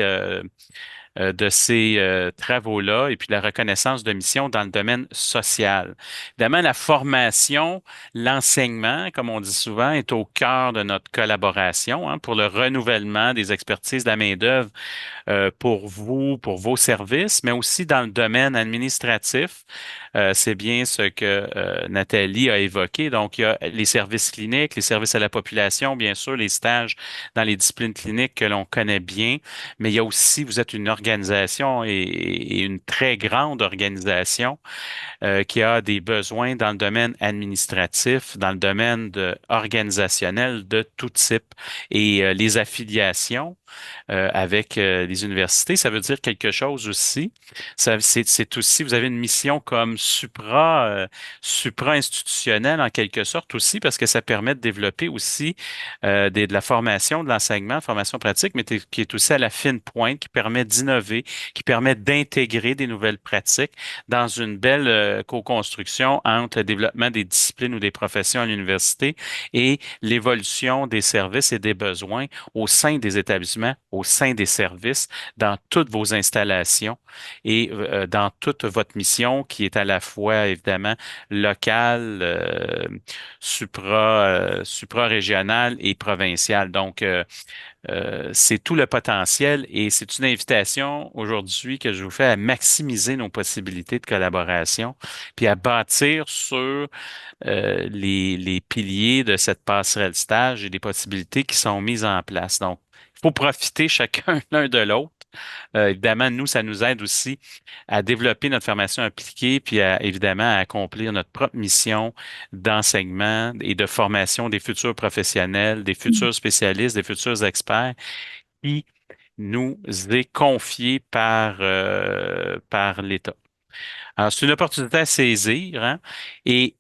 F: de ces travaux-là et puis la reconnaissance de mission dans le domaine social. Évidemment, la formation, l'enseignement, comme on dit souvent, est au cœur de notre collaboration hein, pour le renouvellement des expertises de la main-d'œuvre pour vous, pour vos services, mais aussi dans le domaine administratif. C'est bien ce que Nathalie a évoqué. Donc, il y a les services cliniques, les services à la population, bien sûr, les stages dans les disciplines cliniques que l'on connaît bien, mais il y a aussi, vous êtes une organisation et une très grande organisation qui a des besoins dans le domaine administratif, dans le domaine organisationnel de tout type. Et les affiliations avec les universités, ça veut dire quelque chose aussi. C'est aussi, vous avez une mission comme supra-institutionnelle en quelque sorte aussi, parce que ça permet de développer aussi de la formation, de l'enseignement, formation pratique, mais qui est aussi à la fine pointe, qui permet d'innover, qui permet d'intégrer des nouvelles pratiques dans une belle co-construction entre le développement des disciplines ou des professions à l'université et l'évolution des services et des besoins au sein des établissements, au sein des services, dans toutes vos installations et dans toute votre mission qui est à la fois évidemment locale, supra-régionale et provinciale. Donc, c'est tout le potentiel et c'est une invitation aujourd'hui que je vous fais à maximiser nos possibilités de collaboration, puis à bâtir sur les piliers de cette passerelle stage et des possibilités qui sont mises en place. Donc, il faut profiter chacun l'un de l'autre. Évidemment, nous, ça nous aide aussi à développer notre formation appliquée, puis évidemment à accomplir notre propre mission d'enseignement et de formation des futurs professionnels, des futurs spécialistes, des futurs experts qui nous est confiée par l'État. Alors, c'est une opportunité à saisir, hein, et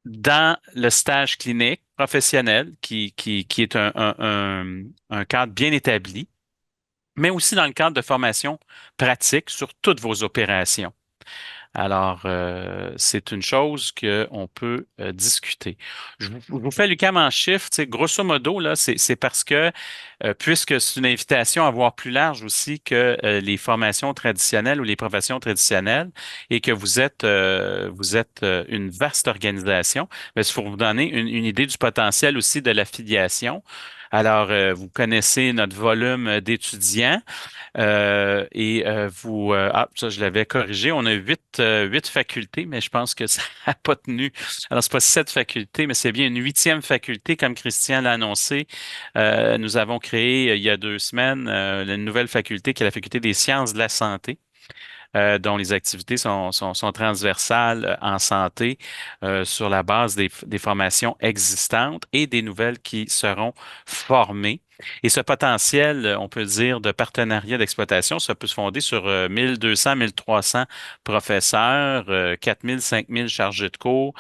F: dans le stage clinique professionnel, qui est un cadre bien établi, mais aussi dans le cadre de formation pratique sur toutes vos opérations. Alors, c'est une chose qu'on peut discuter. Je vous fais l'UQAM en chiffres, tu sais, grosso modo, là, c'est parce que, puisque c'est une invitation à voir plus large aussi que les formations traditionnelles ou les professions traditionnelles, et que vous êtes une vaste organisation, mais c'est pour vous donner une idée du potentiel aussi de l'affiliation. Alors, vous connaissez notre volume d'étudiants. Ça, je l'avais corrigé. On a huit facultés, mais je pense que ça n'a pas tenu. Alors, c'est pas sept facultés, mais c'est bien une huitième faculté, comme Christian l'a annoncé. Nous avons créé, il y a 2 semaines, une nouvelle faculté qui est la faculté des sciences de la santé. Dont les activités sont transversales en santé sur la base des formations existantes et des nouvelles qui seront formées. Et ce potentiel, on peut dire, de partenariat d'exploitation, ça peut se fonder sur 1200, 1300 professeurs, 4000, 5000 chargés de cours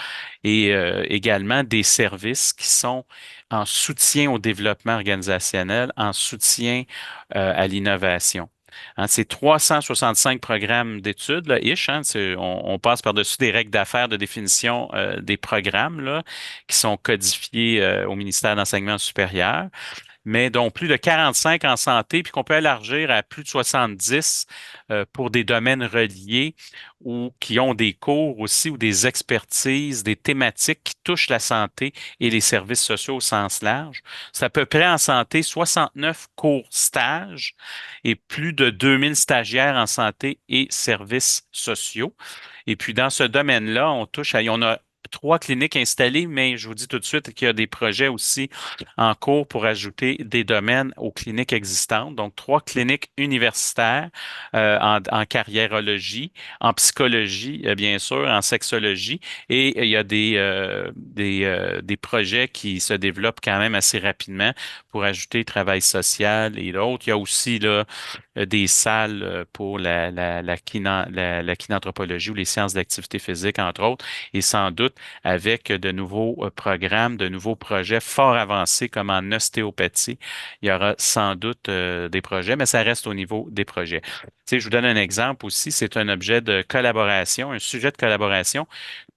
F: et également des services qui sont en soutien au développement organisationnel, en soutien à l'innovation. Hein, c'est 365 programmes d'études, là, ish, hein, on passe par-dessus des règles d'affaires de définition des programmes là, qui sont codifiés au ministère d'Enseignement supérieur, mais dont plus de 45 en santé, puis qu'on peut élargir à plus de 70 pour des domaines reliés ou qui ont des cours aussi ou des expertises, des thématiques qui touchent la santé et les services sociaux au sens large. C'est à peu près en santé 69 cours stages et plus de 2000 stagiaires en santé et services sociaux. Et puis dans ce domaine-là, on a 3 cliniques installées, mais je vous dis tout de suite qu'il y a des projets aussi en cours pour ajouter des domaines aux cliniques existantes. Donc, 3 cliniques universitaires en carriérologie, en psychologie, bien sûr, en sexologie. Et il y a des projets qui se développent quand même assez rapidement pour ajouter travail social et d'autres. Il y a aussi là, des salles pour la kinanthropologie ou les sciences de l'activité physique, entre autres, et sans doute avec de nouveaux programmes, de nouveaux projets fort avancés comme en ostéopathie. Il y aura sans doute des projets, mais ça reste au niveau des projets. Tu sais, je vous donne un exemple aussi, c'est un objet de collaboration, un sujet de collaboration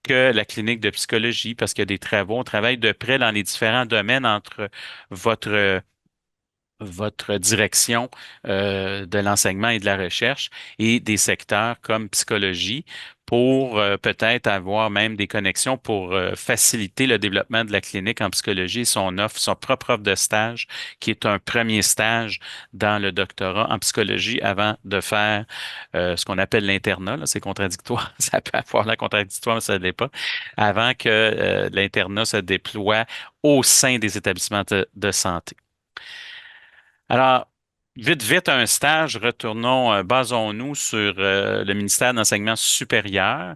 F: que la clinique de psychologie, parce qu'il y a des travaux, on travaille de près dans les différents domaines entre votre votre direction de l'enseignement et de la recherche et des secteurs comme psychologie pour peut-être avoir même des connexions pour faciliter le développement de la clinique en psychologie et son propre offre de stage, qui est un premier stage dans le doctorat en psychologie avant de faire ce qu'on appelle l'internat. Là, c'est contradictoire, ça peut avoir l'air contradictoire, mais ça ne l'est pas, avant que l'internat se déploie au sein des établissements de santé. Alors, vite, vite, un stage, retournons, basons-nous sur le ministère de l'Enseignement supérieur.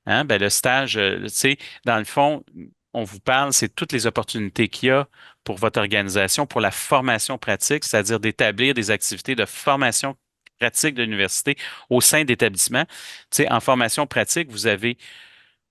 F: Hein, ben, le stage, tu sais, dans le fond, on vous parle, c'est toutes les opportunités qu'il y a pour votre organisation, pour la formation pratique, c'est-à-dire d'établir des activités de formation pratique de l'université au sein d'établissements. Tu sais, en formation pratique, vous avez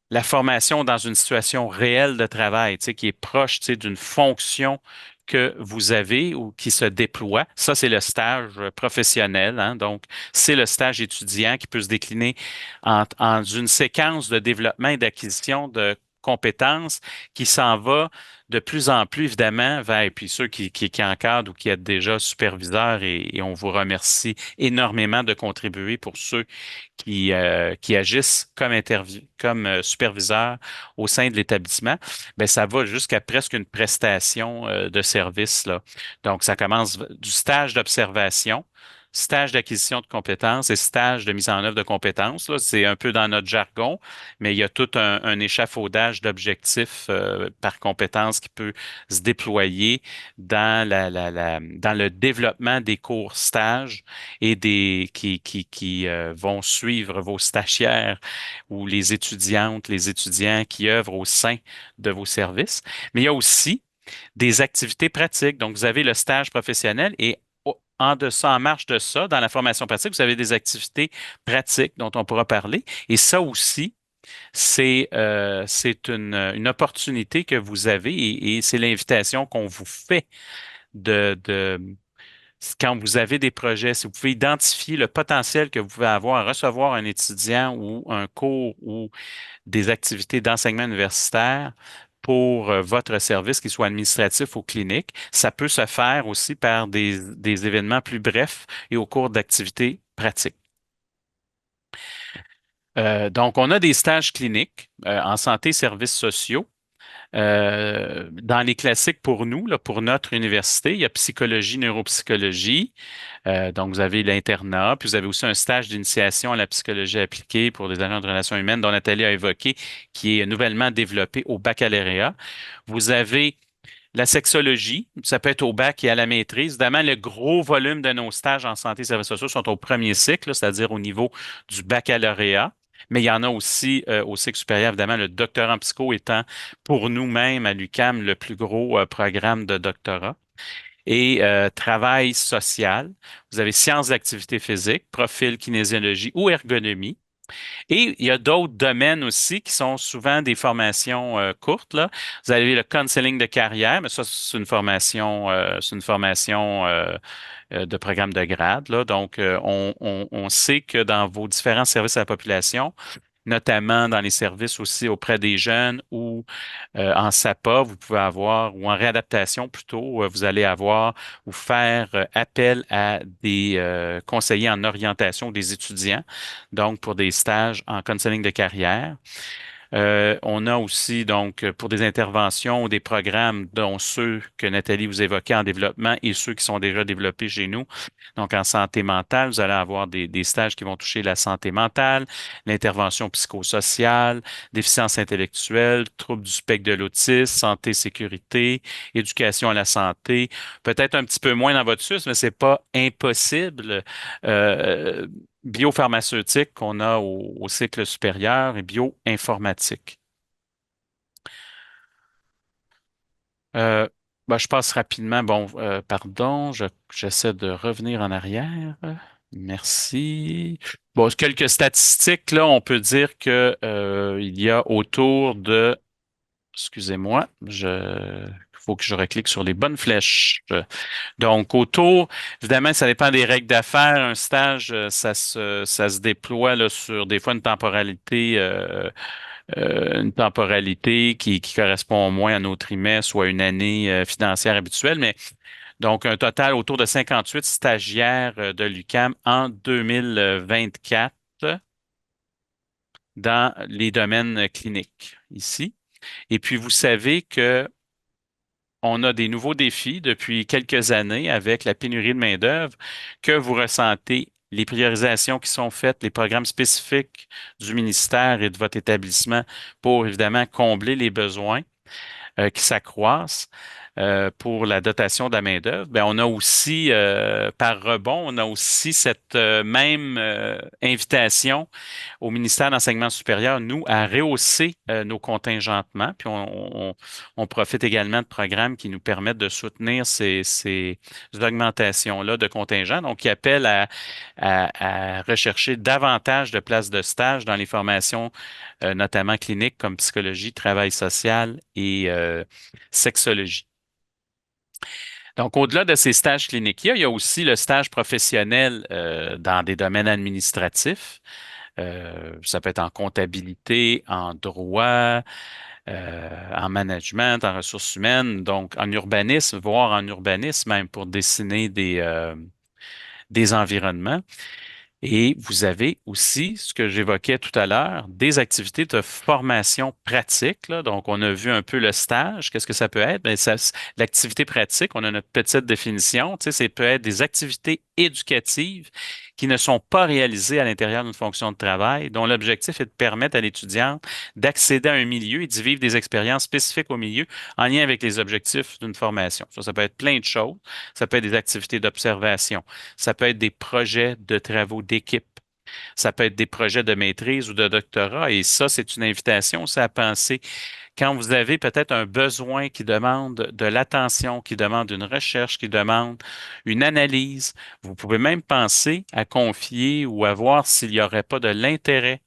F: la formation dans une situation réelle de travail, tu sais, qui est proche, tu sais, d'une fonction que vous avez ou qui se déploie. Ça, c'est le stage professionnel, hein. Donc, c'est le stage étudiant qui peut se décliner en une séquence de développement et d'acquisition de compétences qui s'en va de plus en plus, évidemment, vers, et puis ceux qui encadrent ou qui êtes déjà superviseurs, et on vous remercie énormément de contribuer pour ceux qui agissent comme superviseurs au sein de l'établissement, ben ça va jusqu'à presque une prestation de service là. Donc, ça commence du stage d'observation, stage d'acquisition de compétences et stage de mise en œuvre de compétences. Là, c'est un peu dans notre jargon, mais il y a tout un échafaudage d'objectifs par compétence qui peut se déployer dans le développement des cours stages et qui vont suivre vos stagiaires ou les étudiantes, les étudiants qui œuvrent au sein de vos services. Mais il y a aussi des activités pratiques. Donc, vous avez le stage professionnel et en deçà, en marge de ça, dans la formation pratique, vous avez des activités pratiques dont on pourra parler. Et ça aussi, c'est une opportunité que vous avez et c'est l'invitation qu'on vous fait de quand vous avez des projets, si vous pouvez identifier le potentiel que vous pouvez avoir à recevoir un étudiant ou un cours ou des activités d'enseignement universitaire pour votre service, qu'il soit administratif ou clinique, ça peut se faire aussi par des événements plus brefs et au cours d'activités pratiques. Donc, on a des stages cliniques en santé et services sociaux. Dans les classiques pour nous, là, pour notre université, il y a psychologie, neuropsychologie. Donc, vous avez l'internat, puis vous avez aussi un stage d'initiation à la psychologie appliquée pour des agents de relations humaines dont Nathalie a évoqué, qui est nouvellement développé au baccalauréat. Vous avez la sexologie, ça peut être au bac et à la maîtrise. Évidemment, le gros volume de nos stages en santé et services sociaux sont au premier cycle, là, c'est-à-dire au niveau du baccalauréat. Mais il y en a aussi au cycle supérieur, évidemment, le doctorat en psycho étant pour nous-mêmes à l'UQAM le plus gros programme de doctorat. Et travail social, vous avez sciences d'activité physique, profil kinésiologie ou ergonomie. Et il y a d'autres domaines aussi qui sont souvent des formations courtes, là. Vous avez le counseling de carrière, mais ça, c'est une formation de programme de grade, là. Donc, on sait que dans vos différents services à la population, notamment dans les services aussi auprès des jeunes ou en SAPA, vous pouvez avoir, ou en réadaptation plutôt, vous allez avoir ou faire appel à des conseillers en orientation des étudiants, donc pour des stages en counseling de carrière. On a aussi, donc, pour des interventions ou des programmes, dont ceux que Nathalie vous évoquait en développement et ceux qui sont déjà développés chez nous. Donc, en santé mentale, vous allez avoir des stages qui vont toucher la santé mentale, l'intervention psychosociale, déficience intellectuelle, troubles du spectre de l'autisme, santé, sécurité, éducation à la santé. Peut-être un petit peu moins dans votre SUS, mais c'est pas impossible. Euh, Biopharmaceutique qu'on a au cycle supérieur et bioinformatique. Euh, je passe rapidement. Bon, pardon, j'essaie de revenir en arrière. Merci. Bon, quelques statistiques, là, on peut dire que il y a autour de, excusez-moi, faut que je reclique sur les bonnes flèches. Donc, autour, évidemment, ça dépend des règles d'affaires. Un stage, ça se déploie là, sur des fois une temporalité qui correspond au moins à nos trimestres ou à une année financière habituelle. Mais donc, un total autour de 58 stagiaires de l'UQAM en 2024 dans les domaines cliniques ici. Et puis, vous savez que on a des nouveaux défis depuis quelques années avec la pénurie de main-d'œuvre que vous ressentez, les priorisations qui sont faites, les programmes spécifiques du ministère et de votre établissement pour évidemment combler les besoins qui s'accroissent pour la dotation de la main-d'œuvre. Ben, on a aussi, par rebond, on a aussi cette même invitation au ministère d'Enseignement supérieur, nous, à rehausser nos contingentements. Puis on profite également de programmes qui nous permettent de soutenir ces augmentations-là de contingents, donc qui appellent à rechercher davantage de places de stage dans les formations, notamment cliniques comme psychologie, travail social et sexologie. Donc, au-delà de ces stages cliniques, il y a aussi le stage professionnel dans des domaines administratifs. Ça peut être en comptabilité, en droit, en management, en ressources humaines, donc en urbanisme, voire en urbanisme même pour dessiner des environnements. Et vous avez aussi, ce que j'évoquais tout à l'heure, des activités de formation pratique, là. Donc, on a vu un peu le stage. Qu'est-ce que ça peut être? Bien, l'activité pratique, on a notre petite définition. Tu sais, ça peut être des activités éducatives qui ne sont pas réalisées à l'intérieur d'une fonction de travail, dont l'objectif est de permettre à l'étudiant d'accéder à un milieu et d'y vivre des expériences spécifiques au milieu en lien avec les objectifs d'une formation. Ça peut être plein de choses. Ça peut être des activités d'observation. Ça peut être des projets de travaux d'équipe. Ça peut être des projets de maîtrise ou de doctorat. Et ça, c'est une invitation aussi à penser quand vous avez peut-être un besoin qui demande de l'attention, qui demande une recherche, qui demande une analyse. Vous pouvez même penser à confier ou à voir s'il n'y aurait pas de l'intérêt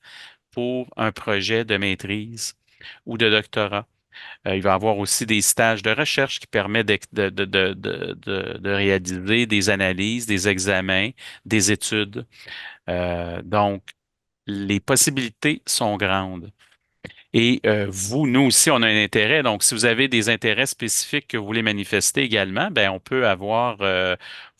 F: pour un projet de maîtrise ou de doctorat Il va y avoir aussi des stages de recherche qui permettent de réaliser des analyses, des examens, des études. Donc, les possibilités sont grandes. Et vous, nous aussi, on a un intérêt. Donc, si vous avez des intérêts spécifiques que vous voulez manifester également, ben, on peut avoir,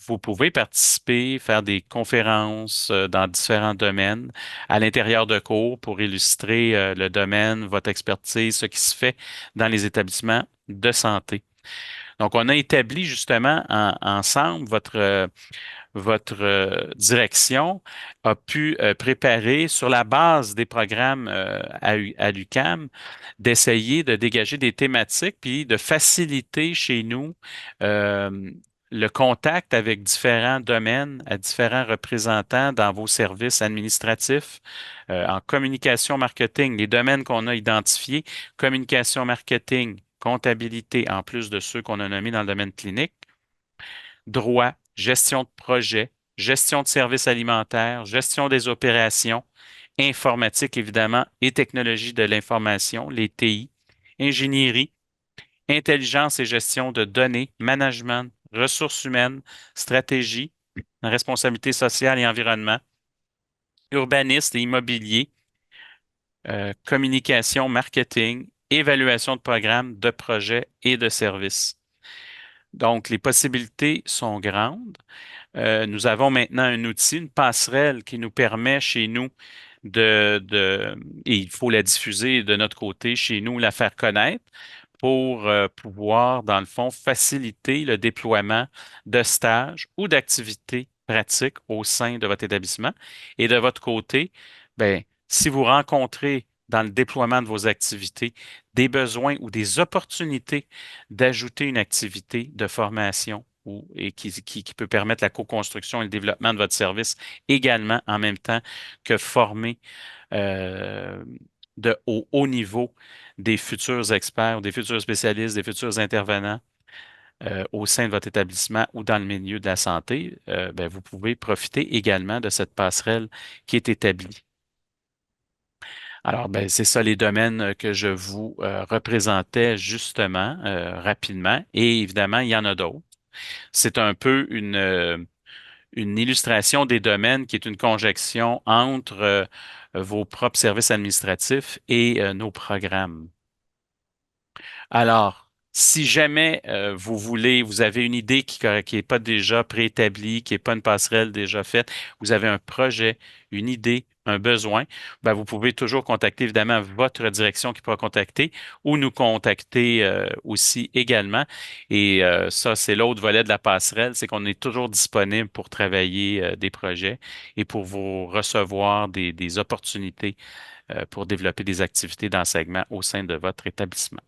F: vous pouvez participer, faire des conférences dans différents domaines à l'intérieur de cours pour illustrer le domaine, votre expertise, ce qui se fait dans les établissements de santé. Donc, on a établi justement ensemble votre direction a pu préparer sur la base des programmes à l'UQAM d'essayer de dégager des thématiques puis de faciliter chez nous euh, le contact avec différents domaines, à différents représentants dans vos services administratifs, en communication marketing, les domaines qu'on a identifiés, communication marketing, comptabilité, en plus de ceux qu'on a nommés dans le domaine clinique, droit, gestion de projet, gestion de services alimentaires, gestion des opérations, informatique évidemment et technologie de l'information, les TI, ingénierie, intelligence et gestion de données, management, ressources humaines, stratégie, responsabilité sociale et environnement, urbaniste et immobilier, communication, marketing, évaluation de programmes, de projets et de services. Donc, les possibilités sont grandes. Nous avons maintenant un outil, une passerelle qui nous permet chez nous et il faut la diffuser de notre côté chez nous, la faire connaître pour pouvoir, dans le fond, faciliter le déploiement de stages ou d'activités pratiques au sein de votre établissement. Et de votre côté, ben, si vous rencontrez dans le déploiement de vos activités des besoins ou des opportunités d'ajouter une activité de formation et qui peut permettre la co-construction et le développement de votre service également en même temps que former euh, au haut niveau des futurs experts, des futurs spécialistes, des futurs intervenants au sein de votre établissement ou dans le milieu de la santé, ben, vous pouvez profiter également de cette passerelle qui est établie. Alors, ben, c'est ça les domaines que je vous représentais justement rapidement. Et évidemment, il y en a d'autres. C'est un peu une illustration des domaines qui est une conjonction entre vos propres services administratifs et nos programmes. Alors, si jamais vous voulez, vous avez une idée qui n'est pas déjà préétablie, qui n'est pas une passerelle déjà faite, vous avez un projet, une idée, un besoin, ben, vous pouvez toujours contacter évidemment votre direction qui pourra contacter ou nous contacter aussi également. Et ça, c'est l'autre volet de la passerelle, c'est qu'on est toujours disponible pour travailler des projets et pour vous recevoir des opportunités pour développer des activités d'enseignement au sein de votre établissement.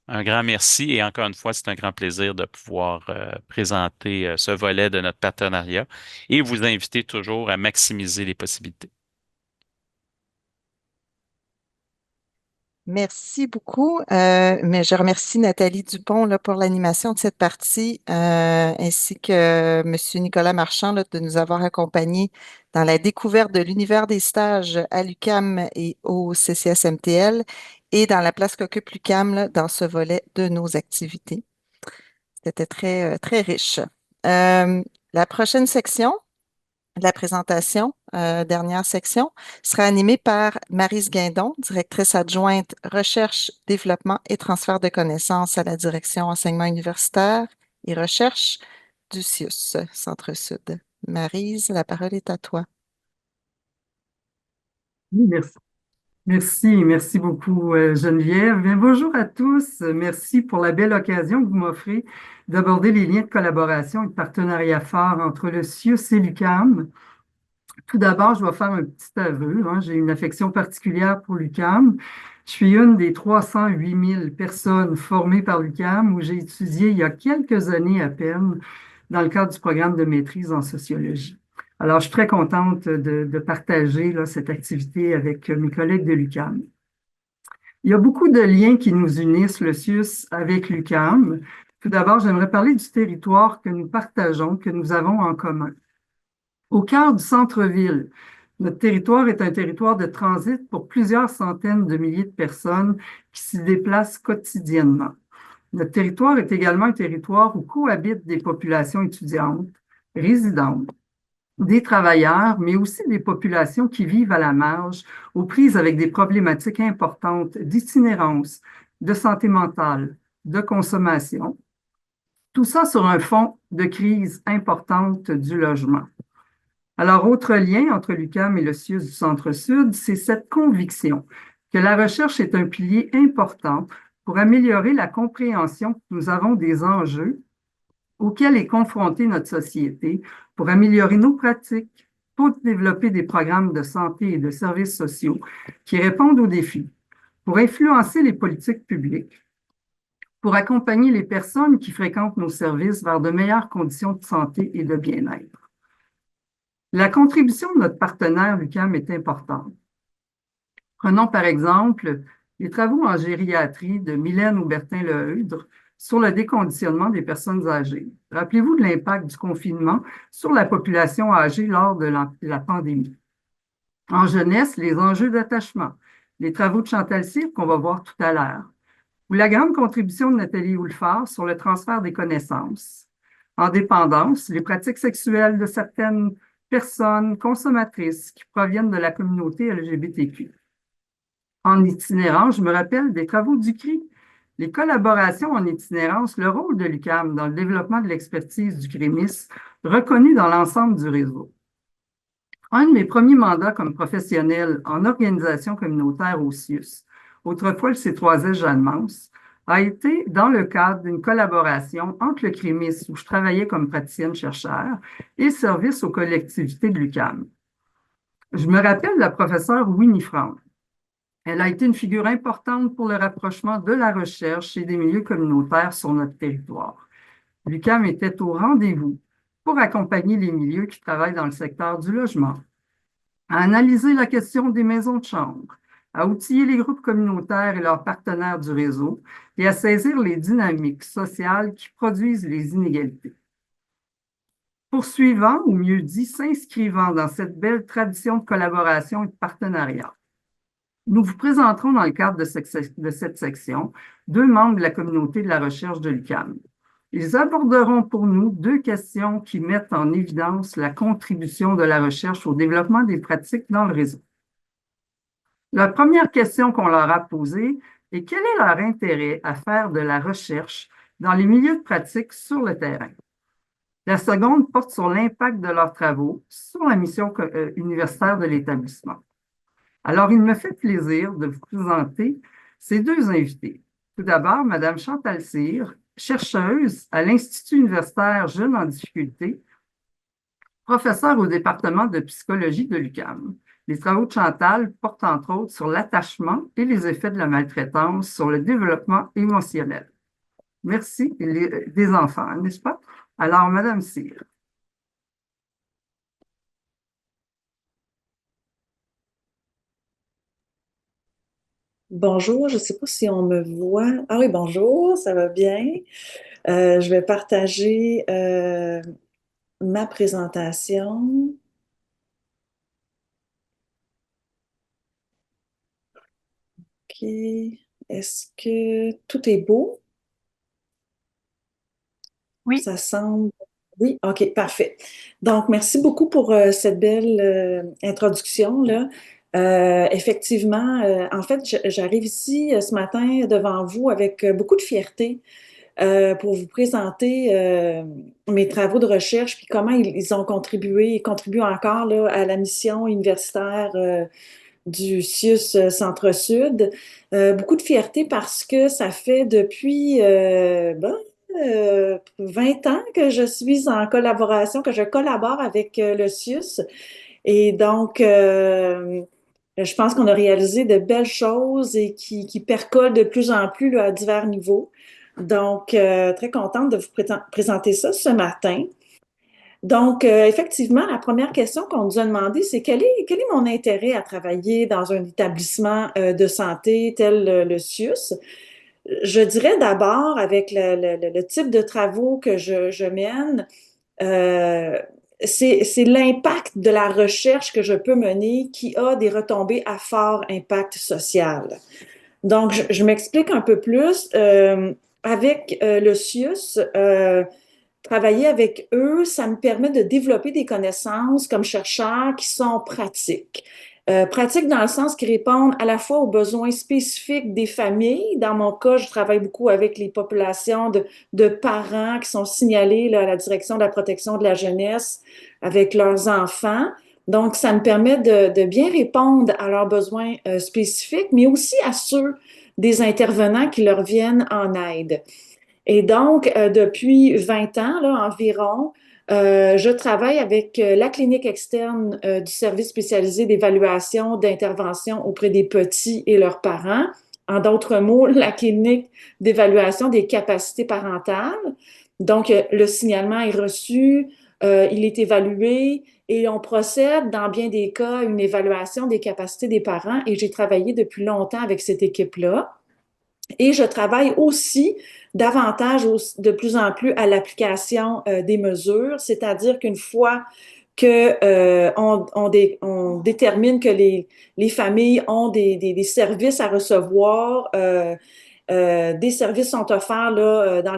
F: Un grand merci et encore une fois, c'est un grand plaisir de pouvoir présenter ce volet de notre partenariat et vous inviter toujours à maximiser les possibilités.
A: Merci beaucoup. Mais je remercie Nathalie Dupont là, pour l'animation de cette partie, ainsi que M. Nicolas Marchand là, de nous avoir accompagnés dans la découverte de l'univers des stages à l'UQAM et au CCSMTL et dans la place qu'occupe l'UQAM là, dans ce volet de nos activités. C'était très riche. La prochaine section, la présentation, dernière section, sera animée par Maryse Guindon, directrice adjointe Recherche, Développement et Transfert de connaissances à la Direction Enseignement universitaire et Recherche du CIUS, Centre-Sud. Maryse, la parole est à toi.
G: Oui, merci. Merci beaucoup, Geneviève. Bien, bonjour à tous. Merci pour la belle occasion que vous m'offrez d'aborder les liens de collaboration et de partenariat fort entre le CIUS et l'UQAM. Tout d'abord, je vais faire un petit aveu, hein. J'ai une affection particulière pour l'UQAM. Je suis une des 308 000 personnes formées par l'UQAM où j'ai étudié il y a quelques années à peine dans le cadre du programme de maîtrise en sociologie. Alors, je suis très contente de partager là, cette activité avec mes collègues de l'UQAM. Il y a beaucoup de liens qui nous unissent, le CIUS, avec l'UQAM. Tout d'abord, j'aimerais parler du territoire que nous partageons, que nous avons en commun. Au cœur du centre-ville Notre territoire est un territoire de transit pour plusieurs centaines de milliers de personnes qui s'y déplacent quotidiennement. Notre territoire est également un territoire où cohabitent des populations étudiantes, résidentes, des travailleurs, mais aussi des populations qui vivent à la marge, aux prises avec des problématiques importantes d'itinérance, de santé mentale, de consommation. Tout ça sur un fond de crise importante du logement. Alors, autre lien entre l'UQAM et le CIUS du Centre-Sud, c'est cette conviction que la recherche est un pilier important pour améliorer la compréhension que nous avons des enjeux auxquels est confrontée notre société, pour améliorer nos pratiques, pour développer des programmes de santé et de services sociaux qui répondent aux défis, pour influencer les politiques publiques, pour accompagner les personnes qui fréquentent nos services vers de meilleures conditions de santé et de bien-être. La contribution de notre partenaire l'UQAM est importante. Prenons par exemple les travaux en gériatrie de Mylène Aubertin-Leheudre sur le déconditionnement des personnes âgées. Rappelez-vous de l'impact du confinement sur la population âgée lors de la pandémie. En jeunesse, les enjeux d'attachement, les travaux de Chantal Cyr qu'on va voir tout à l'heure, ou la grande contribution de Nathalie Houlfard sur le transfert des connaissances. En dépendance, les pratiques sexuelles de certaines personnes consommatrices qui proviennent de la communauté LGBTQ. En itinérance, je me rappelle des travaux du CRI, les collaborations en itinérance, le rôle de l'UQAM dans le développement de l'expertise du CREMIS, reconnu dans l'ensemble du réseau. Un de mes premiers mandats comme professionnel en organisation communautaire au CIUS, autrefois le C3S Jeanne-Mance, a été dans le cadre d'une collaboration entre le CREMIS, où je travaillais comme praticienne-chercheur, et le service aux collectivités de l'UQAM. Je me rappelle de la professeure Winnie Franck. Elle a été une figure importante pour le rapprochement de la recherche et des milieux communautaires sur notre territoire. L'UQAM était au rendez-vous pour accompagner les milieux qui travaillent dans le secteur du logement, à analyser la question des maisons de chambre, à outiller les groupes communautaires et leurs partenaires du réseau et à saisir les dynamiques sociales qui produisent les inégalités. Poursuivant, ou mieux dit, s'inscrivant dans cette belle tradition de collaboration et de partenariat, nous vous présenterons dans le cadre de cette section 2 membres de la communauté de la recherche de l'UQAM. Ils aborderont pour nous 2 questions qui mettent en évidence la contribution de la recherche au développement des pratiques dans le réseau. La première question qu'on leur a posée est quel est leur intérêt à faire de la recherche dans les milieux de pratique sur le terrain? La seconde porte sur l'impact de leurs travaux sur la mission universitaire de l'établissement. Alors, il me fait plaisir de vous présenter ces 2 invités. Tout d'abord, Mme Chantal Cyr, chercheuse à l'Institut universitaire Jeunes en difficulté, professeure au département de psychologie de l'UQAM. Les travaux de Chantal portent entre autres sur l'attachement et les effets de la maltraitance sur le développement émotionnel. Merci, des enfants, n'est-ce pas? Alors, Mme Cyr.
H: Bonjour, je ne sais pas si on me voit. Ah oui, bonjour, ça va bien. Je vais partager ma présentation. OK. Est-ce que tout est beau?
E: Oui.
H: Ça semble. Oui, OK, parfait. Donc, merci beaucoup pour cette belle introduction là. Effectivement, en fait, j'arrive ici ce matin devant vous avec beaucoup de fierté pour vous présenter mes travaux de recherche puis comment ils ont contribué et contribuent encore là, à la mission universitaire du CIUS Centre-Sud. Beaucoup de fierté parce que ça fait depuis 20 ans que je suis en collaboration, que je collabore avec le CIUS. Et donc, je pense qu'on a réalisé de belles choses et qui percolent de plus en plus là, à divers niveaux. Donc, très contente de vous présenter ça ce matin. Donc, effectivement, la première question qu'on nous a demandé, c'est quel est mon intérêt à travailler dans un établissement de santé tel le CIUS? Je dirais d'abord, avec le type de travaux que je mène, c'est l'impact de la recherche que je peux mener qui a des retombées à fort impact social. Donc, je m'explique un peu plus. Avec le CIUS, travailler avec eux, ça me permet de développer des connaissances comme chercheur qui sont pratiques. Pratiques dans le sens qui répondent à la fois aux besoins spécifiques des familles. Dans mon cas, je travaille beaucoup avec les populations de parents qui sont signalés là, à la direction de la protection de la jeunesse avec leurs enfants. Donc, ça me permet de bien répondre à leurs besoins spécifiques, mais aussi à ceux des intervenants qui leur viennent en aide. Et donc, depuis 20 ans là, environ, je travaille avec la clinique externe du service spécialisé d'évaluation d'intervention auprès des petits et leurs parents. En d'autres mots, la clinique d'évaluation des capacités parentales. Donc, le signalement est reçu, il est évalué et on procède dans bien des cas à une évaluation des capacités des parents et j'ai travaillé depuis longtemps avec cette équipe-là. Et je travaille aussi davantage de plus en plus à l'application des mesures, c'est-à-dire qu'une fois que on détermine que les familles ont des services à recevoir, des services sont offerts là, dans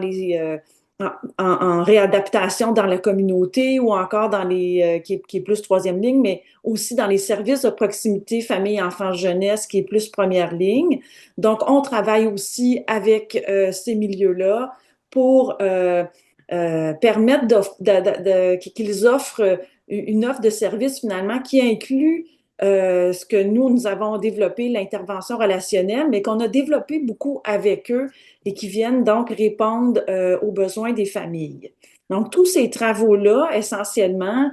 H: en réadaptation dans la communauté ou encore dans qui est plus troisième ligne, mais aussi dans les services de proximité famille, enfants, jeunesse, qui est plus première ligne. Donc, on travaille aussi avec ces milieux-là pour permettre qu'ils offrent une offre de service finalement qui inclut ce que nous avons développé, l'intervention relationnelle, mais qu'on a développé beaucoup avec eux et qui viennent donc répondre aux besoins des familles. Donc, tous ces travaux-là, essentiellement,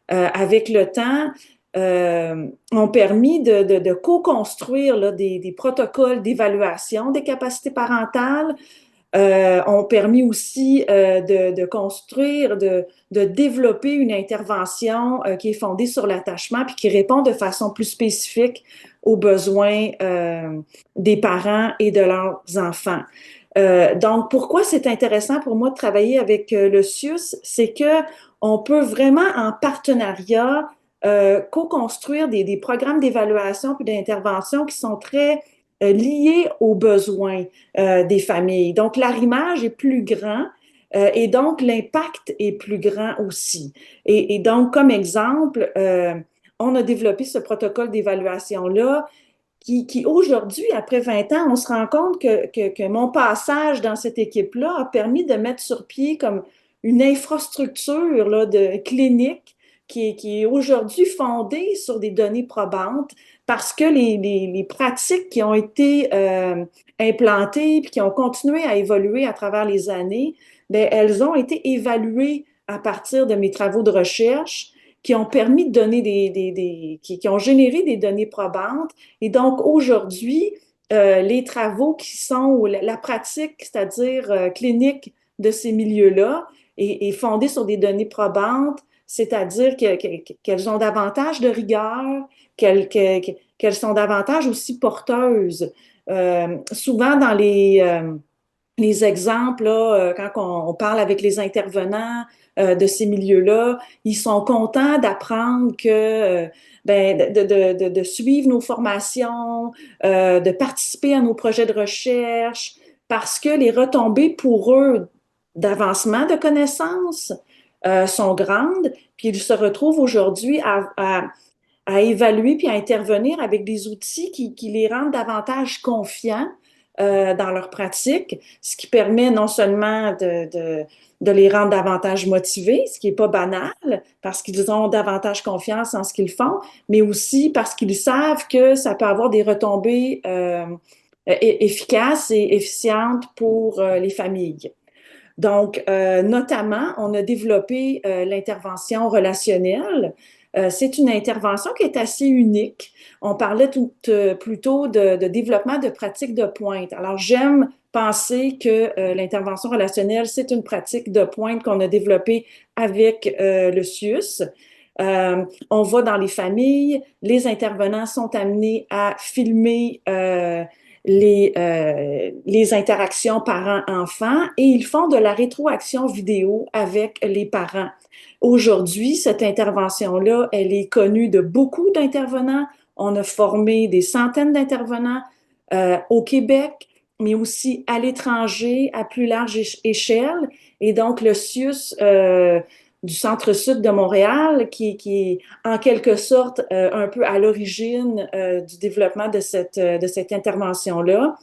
H: avec le temps, ont permis de co-construire là, des protocoles d'évaluation des capacités parentales, ont permis aussi de construire, de développer une intervention qui est fondée sur l'attachement puis qui répond de façon plus spécifique aux besoins des parents et de leurs enfants. Donc, pourquoi c'est intéressant pour moi de travailler avec le CIUS? C'est que on peut vraiment en partenariat co-construire des programmes d'évaluation puis d'intervention qui sont très liés aux besoins des familles. Donc, l'arrimage est plus grand et donc l'impact est plus grand aussi. Et donc, comme exemple, on a développé ce protocole d'évaluation-là qui aujourd'hui, après 20 ans, on se rend compte que mon passage dans cette équipe-là a permis de mettre sur pied comme une infrastructure là, de clinique qui est aujourd'hui fondée sur des données probantes parce que les pratiques qui ont été implantées puis qui ont continué à évoluer à travers les années, bien, elles ont été évaluées à partir de mes travaux de recherche qui ont permis de donner qui ont généré des données probantes. Et donc, aujourd'hui, les travaux qui sont, la pratique, c'est-à-dire clinique de ces milieux-là, est fondée sur des données probantes, c'est-à-dire qu'elles ont davantage de rigueur, qu'elles sont davantage aussi porteuses. Souvent, dans les exemples, là, quand on parle avec les intervenants de ces milieux-là, ils sont contents d'apprendre que de suivre nos formations, de participer à nos projets de recherche, parce que les retombées pour eux d'avancement de connaissances sont grandes, puis ils se retrouvent aujourd'hui à évaluer puis à intervenir avec des outils qui les rendent davantage confiants dans leur pratique, ce qui permet non seulement de les rendre davantage motivés, ce qui n'est pas banal, parce qu'ils ont davantage confiance en ce qu'ils font, mais aussi parce qu'ils savent que ça peut avoir des retombées efficaces et efficientes pour les familles. Donc, notamment, on a développé l'intervention relationnelle. C'est une intervention qui est assez unique. On parlait plutôt de développement de pratiques de pointe. Alors, j'aime penser que l'intervention relationnelle, c'est une pratique de pointe qu'on a développée avec le CIUS. On va dans les familles, les intervenants sont amenés à filmer les interactions parents-enfants et ils font de la rétroaction vidéo avec les parents. Aujourd'hui, cette intervention-là, elle est connue de beaucoup d'intervenants. On a formé des centaines d'intervenants au Québec, mais aussi à l'étranger, à plus large échelle. Et donc, le CIUS du Centre-Sud de Montréal, qui est en quelque sorte un peu à l'origine du développement de cette intervention-là,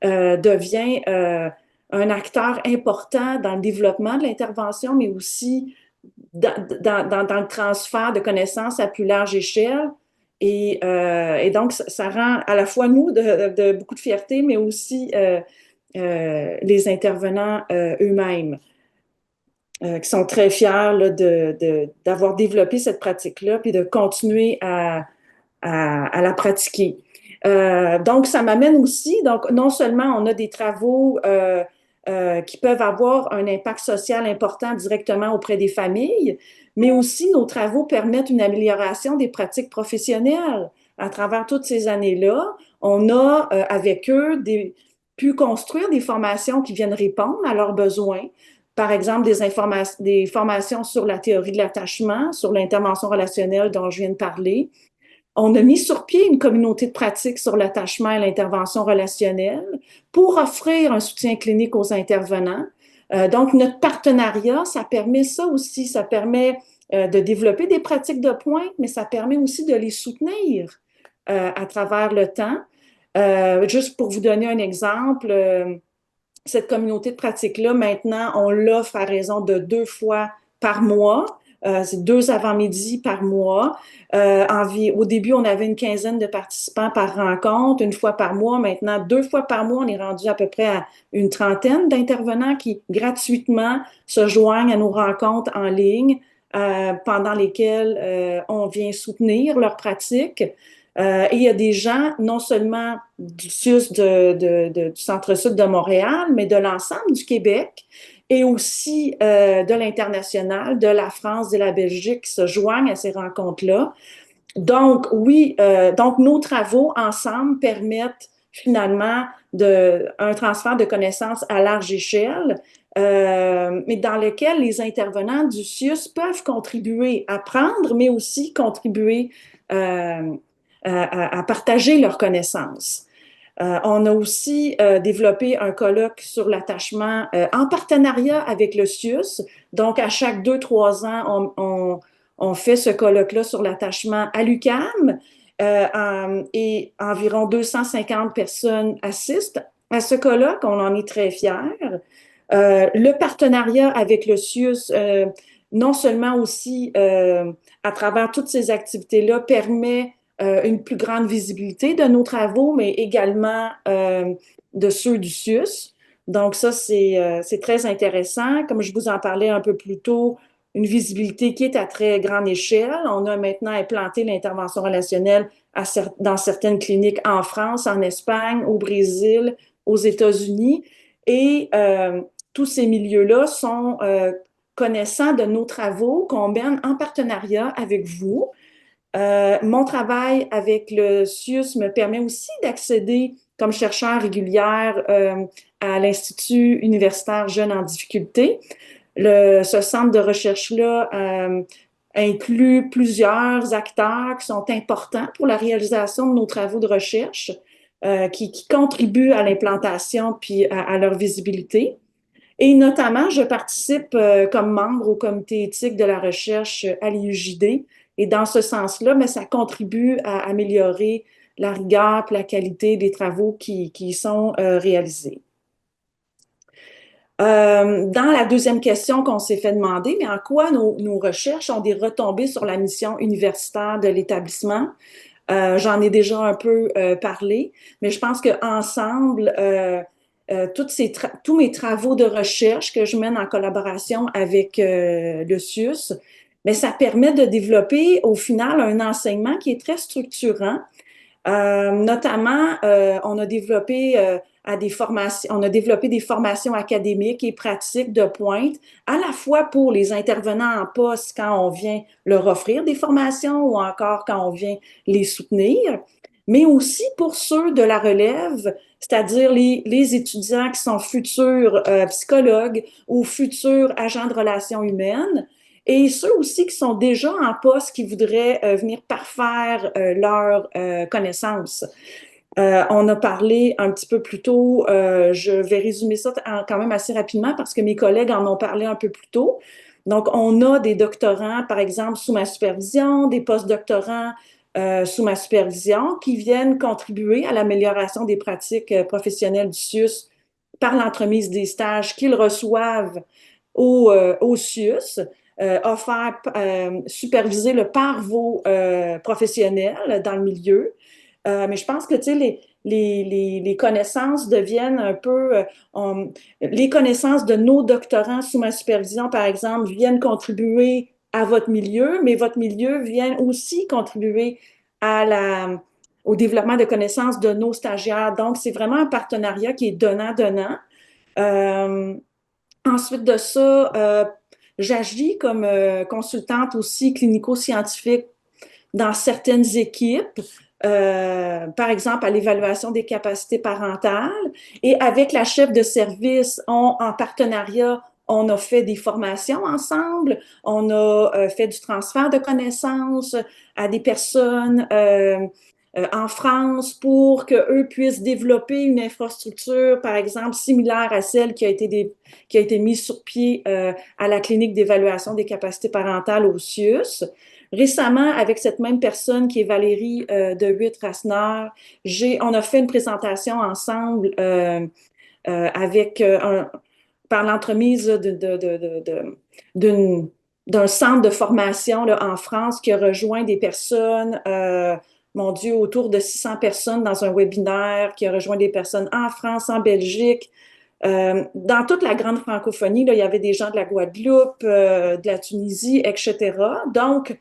H: devient un acteur important dans le développement de l'intervention, mais aussi dans le transfert de connaissances à plus large échelle. Et donc, ça rend à la fois nous de beaucoup de fierté, mais aussi les intervenants eux-mêmes, qui sont très fiers là, d'avoir développé cette pratique-là, puis de continuer à la pratiquer. Donc, ça m'amène aussi, donc non seulement on a des travaux qui peuvent avoir un impact social important directement auprès des familles, mais aussi nos travaux permettent une amélioration des pratiques professionnelles. À travers toutes ces années-là, on a avec eux pu construire des formations qui viennent répondre à leurs besoins. Par exemple, des formations sur la théorie de l'attachement, sur l'intervention relationnelle dont je viens de parler. On a mis sur pied une communauté de pratique sur l'attachement et l'intervention relationnelle pour offrir un soutien clinique aux intervenants. Donc, notre partenariat, ça permet ça aussi. Ça permet de développer des pratiques de pointe, mais ça permet aussi de les soutenir à travers le temps. Juste pour vous donner un exemple, cette communauté de pratique-là, maintenant, on l'offre à raison de 2 fois par mois. C'est 2 avant-midi par mois. Au début, on avait une quinzaine de participants par rencontre, 1 fois par mois. Maintenant, 2 fois par mois, on est rendu à peu près à une trentaine d'intervenants qui gratuitement se joignent à nos rencontres en ligne pendant lesquelles on vient soutenir leur pratique. Et il y a des gens, non seulement du CIUS du Centre-Sud de Montréal, mais de l'ensemble du Québec et aussi de l'international, de la France, de la Belgique qui se joignent à ces rencontres-là. Donc, oui, donc nos travaux ensemble permettent finalement un transfert de connaissances à large échelle, mais dans lequel les intervenants du CIUS peuvent contribuer à apprendre, mais aussi contribuer à partager leurs connaissances. On a aussi développé un colloque sur l'attachement en partenariat avec le CIUS. Donc, à chaque 2-3 ans, on fait ce colloque-là sur l'attachement à l'UQAM et environ 250 personnes assistent à ce colloque. On en est très fiers. Le partenariat avec le CIUS, non seulement aussi à travers toutes ces activités-là, permet une plus grande visibilité de nos travaux, mais également de ceux du CIUS. Donc ça, c'est très intéressant. Comme je vous en parlais un peu plus tôt, une visibilité qui est à très grande échelle. On a maintenant implanté l'intervention relationnelle dans certaines cliniques en France, en Espagne, au Brésil, aux États-Unis. Et tous ces milieux-là sont connaissants de nos travaux qu'on mène en partenariat avec vous. Mon travail avec le CIUS me permet aussi d'accéder comme chercheur régulière à l'Institut universitaire Jeunes en difficulté. Ce centre de recherche-là inclut plusieurs acteurs qui sont importants pour la réalisation de nos travaux de recherche, qui contribuent à l'implantation puis à leur visibilité. Et notamment, je participe comme membre au comité éthique de la recherche à l'IUJD. Et dans ce sens-là, mais ça contribue à améliorer la rigueur et la qualité des travaux qui sont réalisés. Dans la deuxième question qu'on s'est fait demander, mais en quoi nos recherches ont des retombées sur la mission universitaire de l'établissement? J'en ai déjà un peu parlé, mais je pense qu'ensemble, tous mes travaux de recherche que je mène en collaboration avec le CIUS, mais ça permet de développer au final un enseignement qui est très structurant. Notamment, on a développé des formations académiques et pratiques de pointe, à la fois pour les intervenants en poste quand on vient leur offrir des formations ou encore quand on vient les soutenir, mais aussi pour ceux de la relève, c'est-à-dire les étudiants qui sont futurs psychologues ou futurs agents de relations humaines et ceux aussi qui sont déjà en poste, qui voudraient venir parfaire leurs connaissances. On a parlé un petit peu plus tôt, je vais résumer ça quand même assez rapidement parce que mes collègues en ont parlé un peu plus tôt. Donc, on a des doctorants, par exemple, sous ma supervision, des postdoctorants sous ma supervision qui viennent contribuer à l'amélioration des pratiques professionnelles du CIUS par l'entremise des stages qu'ils reçoivent au CIUS, offerts, supervisés par vos professionnels dans le milieu. Mais je pense que, tu sais, les connaissances deviennent un peu... les connaissances de nos doctorants sous ma supervision, par exemple, viennent contribuer à votre milieu, mais votre milieu vient aussi contribuer au développement de connaissances de nos stagiaires. Donc, c'est vraiment un partenariat qui est donnant-donnant. Ensuite de ça, j'agis comme consultante aussi clinico-scientifique dans certaines équipes, par exemple à l'évaluation des capacités parentales. Et avec la chef de service, en partenariat, on a fait des formations ensemble, on a fait du transfert de connaissances à des personnes en France pour qu'eux puissent développer une infrastructure, par exemple, similaire à celle qui a été mise sur pied à la clinique d'évaluation des capacités parentales au CIUS. Récemment, avec cette même personne qui est Valérie de Huit-Rasseneur, on a fait une présentation ensemble par l'entremise d'un centre de formation là, en France qui a rejoint des personnes, mon Dieu, autour de 600 personnes dans un webinaire, qui a rejoint des personnes en France, en Belgique. Dans toute la grande francophonie, là, il y avait des gens de la Guadeloupe, de la Tunisie, etc. Donc,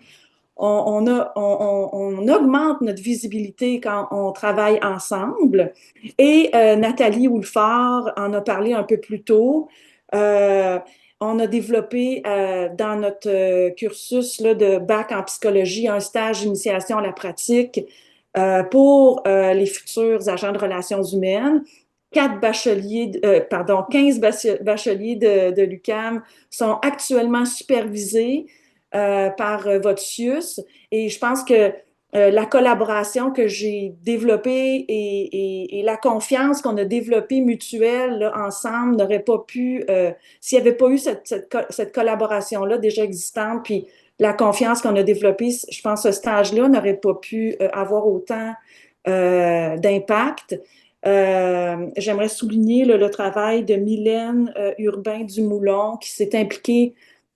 H: on augmente notre visibilité quand on travaille ensemble. Et Nathalie Houlfort en a parlé un peu plus tôt. On a développé dans notre cursus là, de bac en psychologie un stage d'initiation à la pratique pour les futurs agents de relations humaines. 15 bacheliers de l'UQAM sont actuellement supervisés par votre CIUS. Et je pense que la collaboration que j'ai développée et la confiance qu'on a développée mutuelle là, ensemble n'aurait pas pu, s'il n'y avait pas eu cette collaboration-là déjà existante, puis la confiance qu'on a développée, je pense que ce stage-là n'aurait pas pu avoir autant d'impact. J'aimerais souligner le travail de Mylène Urbain-Dumoulin qui s'est impliquée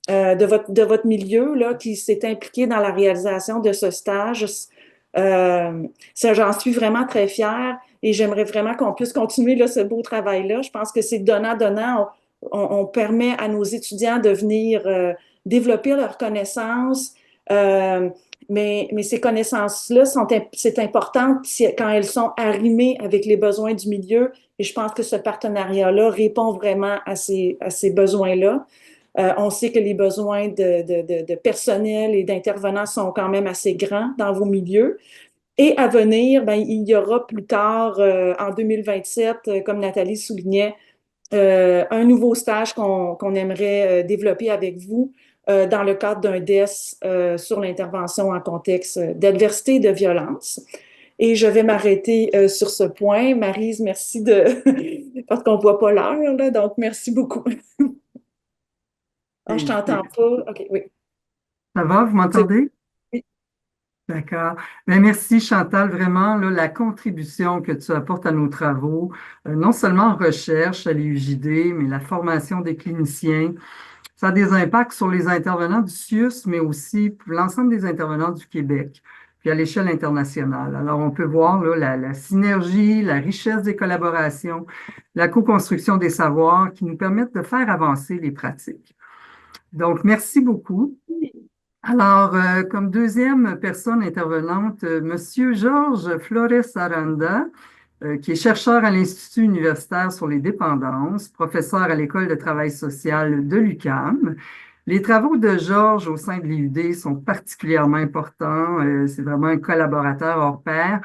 H: de votre milieu, là, qui s'est impliqué dans la réalisation de ce stage. J'en suis vraiment très fière et j'aimerais vraiment qu'on puisse continuer là, ce beau travail-là. Je pense que c'est donnant-donnant. On permet à nos étudiants de venir développer leurs connaissances, mais ces connaissances-là, c'est important quand elles sont arrimées avec les besoins du milieu et je pense que ce partenariat-là répond vraiment à ces besoins-là. On sait que les besoins de personnel et d'intervenants sont quand même assez grands dans vos milieux. Et à venir, ben, il y aura plus tard, en 2027, comme Nathalie soulignait, un nouveau stage qu'on aimerait développer avec vous dans le cadre d'un DES sur l'intervention en contexte d'adversité et de violence. Et je vais m'arrêter sur ce point. Maryse, merci parce qu'on ne voit pas l'heure, là, donc merci beaucoup. Ah, je t'entends pas. OK, oui.
G: Ça va, vous m'entendez?
H: Oui.
G: D'accord. Ben, merci Chantal, vraiment là, la contribution que tu apportes à nos travaux, non seulement en recherche à l'UJD, mais la formation des cliniciens. Ça a des impacts sur les intervenants du CIUS, mais aussi pour l'ensemble des intervenants du Québec, puis à l'échelle internationale. Alors, on peut voir là, la synergie, la richesse des collaborations, la co-construction des savoirs qui nous permettent de faire avancer les pratiques. Donc, merci beaucoup. Alors, comme deuxième personne intervenante, Monsieur Georges Flores Aranda, qui est chercheur à l'Institut universitaire sur les dépendances, professeur à l'École de travail social de l'UQAM. Les travaux de Georges au sein de l'IUD sont particulièrement importants. C'est vraiment un collaborateur hors pair.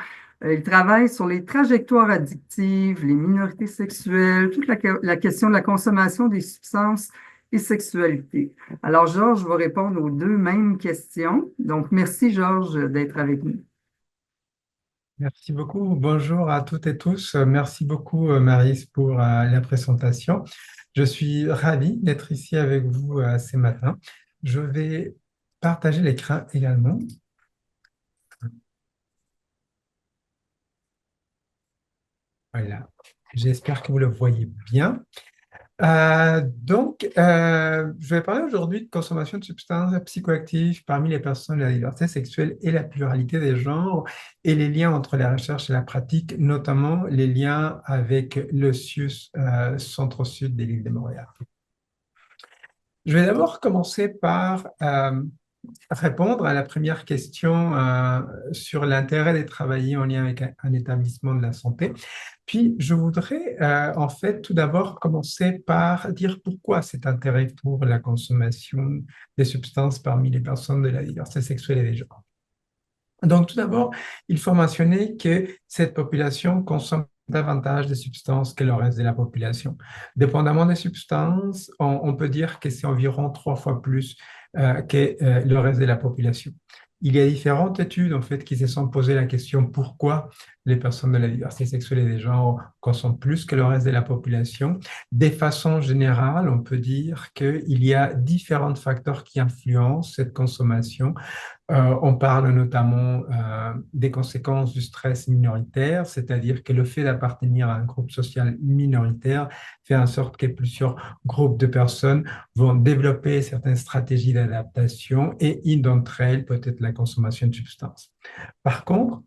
G: Il travaille sur les trajectoires addictives, les minorités sexuelles, toute la question de la consommation des substances et sexualité. Alors, Georges va répondre aux deux mêmes questions. Donc, merci, Georges, d'être avec nous.
I: Merci beaucoup. Bonjour à toutes et tous. Merci beaucoup, Maryse, pour la présentation. Je suis ravi d'être ici avec vous ce matin. Je vais partager l'écran également. Voilà. J'espère que vous le voyez bien. Je vais parler aujourd'hui de consommation de substances psychoactives parmi les personnes de la diversité sexuelle et la pluralité des genres et les liens entre la recherche et la pratique, notamment les liens avec le CIUS, Centre-Sud de l'île de Montréal. Je vais d'abord commencer par répondre à la première question sur l'intérêt de travailler en lien avec un établissement de la santé. Puis, je voudrais en fait tout d'abord commencer par dire pourquoi cet intérêt pour la consommation des substances parmi les personnes de la diversité sexuelle et des genres. Donc, tout d'abord, il faut mentionner que cette population consomme davantage de substances que le reste de la population. Dépendamment des substances, on peut dire que c'est environ 3 fois plus que le reste de la population. Il y a différentes études en fait qui se sont posées la question pourquoi les personnes de la diversité sexuelle et des genres consomment plus que le reste de la population. De façon générale, on peut dire qu'il y a différents facteurs qui influencent cette consommation. On parle notamment des conséquences du stress minoritaire, c'est-à-dire que le fait d'appartenir à un groupe social minoritaire fait en sorte que plusieurs groupes de personnes vont développer certaines stratégies d'adaptation et une d'entre elles peut être la consommation de substances. Par contre,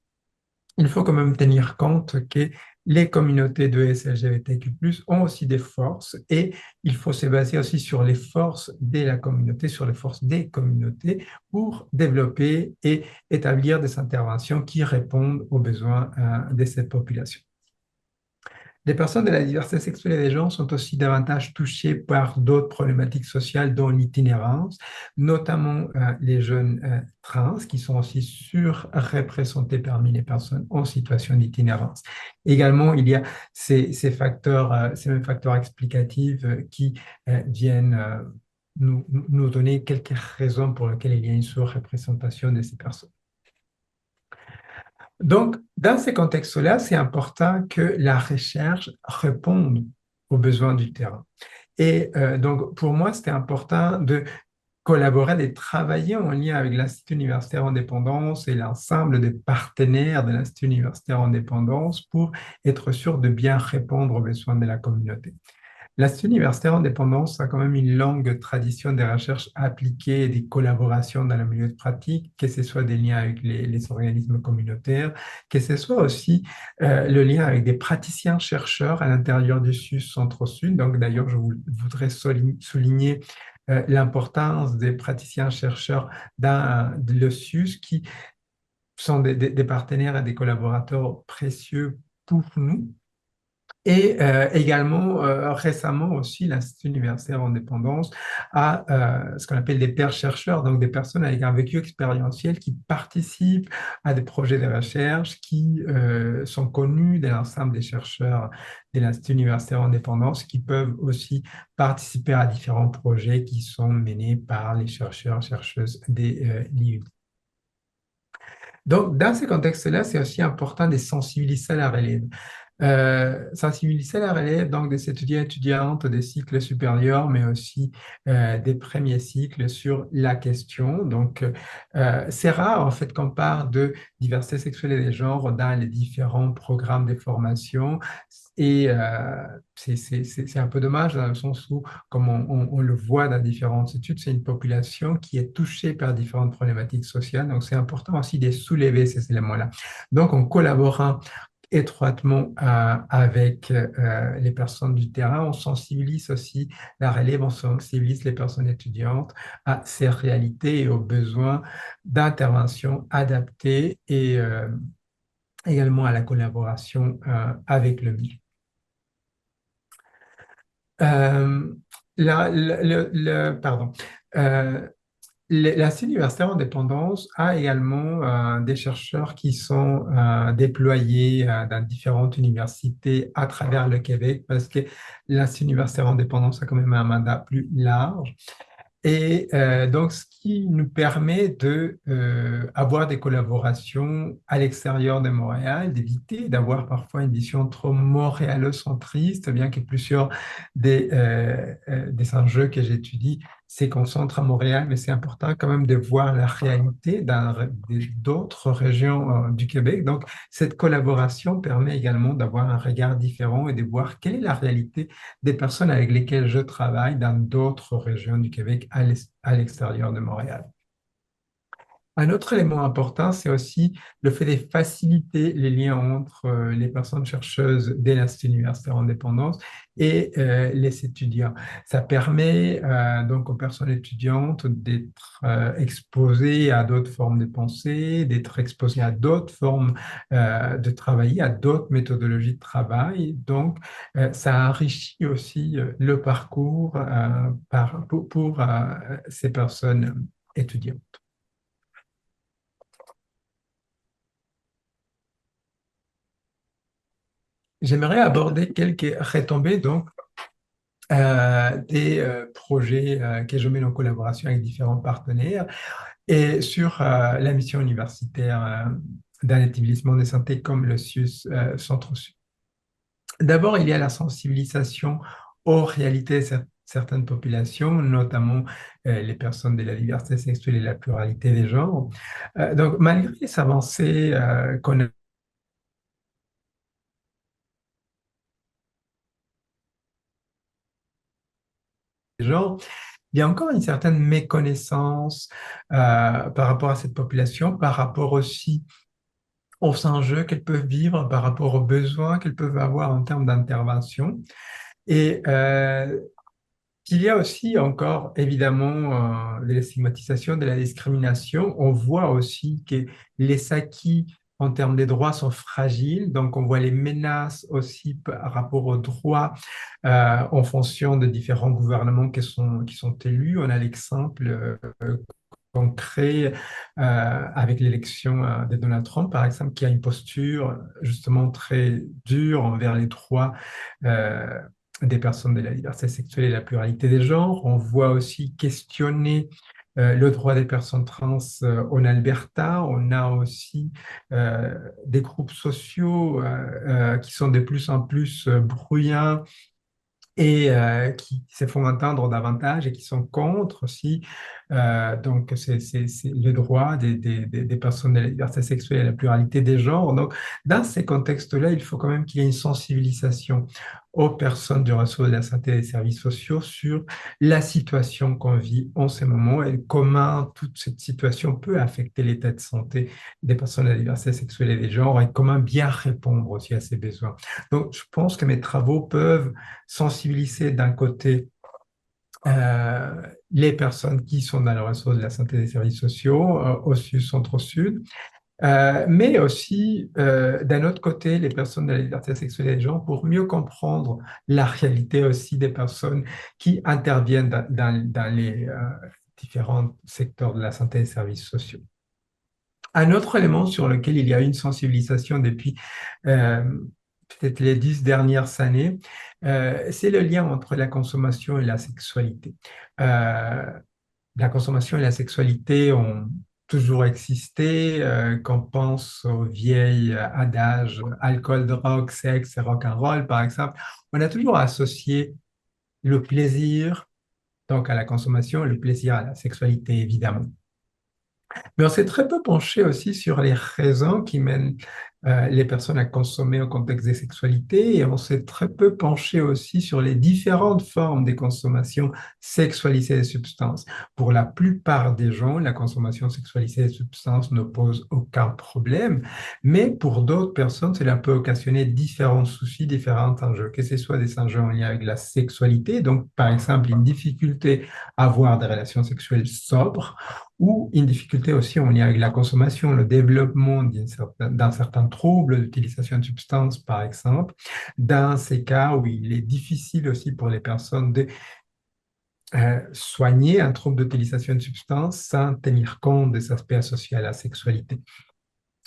I: il faut quand même tenir compte que les communautés de LGBTQ+, ont aussi des forces et il faut se baser aussi sur les forces de la communauté, sur les forces des communautés pour développer et établir des interventions qui répondent aux besoins de cette population. Les personnes de la diversité sexuelle et des genres sont aussi davantage touchées par d'autres problématiques sociales, dont l'itinérance, notamment les jeunes trans, qui sont aussi surreprésentés parmi les personnes en situation d'itinérance. Également, il y a ces mêmes facteurs explicatifs qui viennent nous donner quelques raisons pour lesquelles il y a une surreprésentation de ces personnes. Donc, dans ces contextes-là, c'est important que la recherche réponde aux besoins du terrain. Et donc, pour moi, c'était important de collaborer, de travailler en lien avec l'Institut universitaire Indépendance et l'ensemble des partenaires de l'Institut universitaire Indépendance pour être sûr de bien répondre aux besoins de la communauté. L'Institut universitaire Indépendance a quand même une longue tradition de recherche appliquée et des collaborations dans le milieu de pratique, que ce soit des liens avec les organismes communautaires, que ce soit aussi le lien avec des praticiens-chercheurs à l'intérieur du CIUS Centre-Sud. Donc d'ailleurs, je voudrais souligner l'importance des praticiens-chercheurs dans le CIUS qui sont des partenaires et des collaborateurs précieux pour nous. Et également, récemment aussi, l'Institut universitaire Indépendance a ce qu'on appelle des pairs chercheurs, donc des personnes avec un vécu expérientiel qui participent à des projets de recherche qui sont connus de l'ensemble des chercheurs de l'Institut universitaire Indépendance, qui peuvent aussi participer à différents projets qui sont menés par les chercheurs, chercheuses des l'IUD. Donc, dans ce contexte-là, c'est aussi important de sensibiliser la relève. Sensibiliser la relève donc des étudiants et étudiantes des cycles supérieurs, mais aussi des premiers cycles sur la question. Donc, c'est rare en fait qu'on parle de diversité sexuelle et des genres dans les différents programmes de formation. Et c'est un peu dommage dans le sens où, comme on le voit dans différentes études, c'est une population qui est touchée par différentes problématiques sociales. Donc, c'est important aussi de soulever ces éléments-là. Donc, en collaborant étroitement avec les personnes du terrain, on sensibilise aussi la relève, on sensibilise les personnes étudiantes à ces réalités et aux besoins d'intervention adaptées et également à la collaboration avec le milieu. Pardon. l'Institut universitaire en dépendance a également des chercheurs qui sont déployés dans différentes universités à travers le Québec parce que l'Institut universitaire en dépendance a quand même un mandat plus large. Et donc, ce qui nous permet de avoir des collaborations à l'extérieur de Montréal, d'éviter d'avoir parfois une vision trop montréalocentriste, bien que plusieurs des enjeux que j'étudie se concentrent à Montréal, mais c'est important quand même de voir la réalité dans d'autres régions du Québec. Donc, cette collaboration permet également d'avoir un regard différent et de voir quelle est la réalité des personnes avec lesquelles je travaille dans d'autres régions du Québec à l'extérieur de Montréal. Un autre élément important, c'est aussi le fait de faciliter les liens entre les personnes chercheuses de l'Institut universitaire en dépendance et les étudiants. Ça permet donc aux personnes étudiantes d'être exposées à d'autres formes de pensée, d'être exposées à d'autres formes de travailler, à d'autres méthodologies de travail. Donc, ça enrichit aussi le parcours pour ces personnes étudiantes. J'aimerais aborder quelques retombées donc des projets que je mène en collaboration avec différents partenaires et sur la mission universitaire d'un établissement de santé comme le CIUS Centre-Sud. D'abord, il y a la sensibilisation aux réalités de certaines populations, notamment les personnes de la diversité sexuelle et la pluralité des genres. Donc, malgré les avancées qu'on a genre, il y a encore une certaine méconnaissance par rapport à cette population, par rapport aussi aux enjeux qu'elles peuvent vivre, par rapport aux besoins qu'elles peuvent avoir en termes d'intervention. Et il y a aussi encore, évidemment, de la stigmatisation, de la discrimination. On voit aussi que les acquis en termes des droits sont fragiles. Donc, on voit les menaces aussi par rapport aux droits en fonction de différents gouvernements qui sont élus. On a l'exemple concret avec l'élection de Donald Trump, par exemple, qui a une posture justement très dure envers les droits des personnes de la diversité sexuelle et la pluralité des genres. On voit aussi questionner le droit des personnes trans en Alberta. On a aussi des groupes sociaux qui sont de plus en plus bruyants et qui se font entendre davantage et qui sont contre aussi donc c'est le droit des personnes de la diversité sexuelle et la pluralité des genres. Donc, dans ces contextes-là, il faut quand même qu'il y ait une sensibilisation aux personnes du réseau de la santé et des services sociaux sur la situation qu'on vit en ce moment et comment toute cette situation peut affecter l'état de santé des personnes de la diversité sexuelle et des genres et comment bien répondre aussi à ces besoins. Donc, je pense que mes travaux peuvent sensibiliser d'un côté les personnes qui sont dans le réseau de la santé et des services sociaux au sud, centre-sud, mais aussi d'un autre côté les personnes de la diversité sexuelle et des genres pour mieux comprendre la réalité aussi des personnes qui interviennent dans les différents secteurs de la santé et des services sociaux. Un autre élément sur lequel il y a une sensibilisation depuis peut-être les 10 dernières années, c'est le lien entre la consommation et la sexualité. La consommation et la sexualité ont toujours existé. Quand on pense aux vieilles adages alcool, drogue, sexe et rock'n'roll, par exemple, on a toujours associé le plaisir donc à la consommation et le plaisir à la sexualité, évidemment. Mais on s'est très peu penché aussi sur les raisons qui mènent les personnes à consommer au contexte des sexualités et on s'est très peu penché aussi sur les différentes formes de consommation sexualisée des substances. Pour la plupart des gens, la consommation sexualisée des substances ne pose aucun problème, mais pour d'autres personnes, cela peut occasionner différents soucis, différents enjeux, que ce soit des enjeux en lien avec la sexualité, donc par exemple une difficulté à avoir des relations sexuelles sobres, ou une difficulté aussi en lien avec la consommation, le développement d'un certain trouble d'utilisation de substances, par exemple, dans ces cas où il est difficile aussi pour les personnes de soigner un trouble d'utilisation de substances sans tenir compte des aspects associés à la sexualité.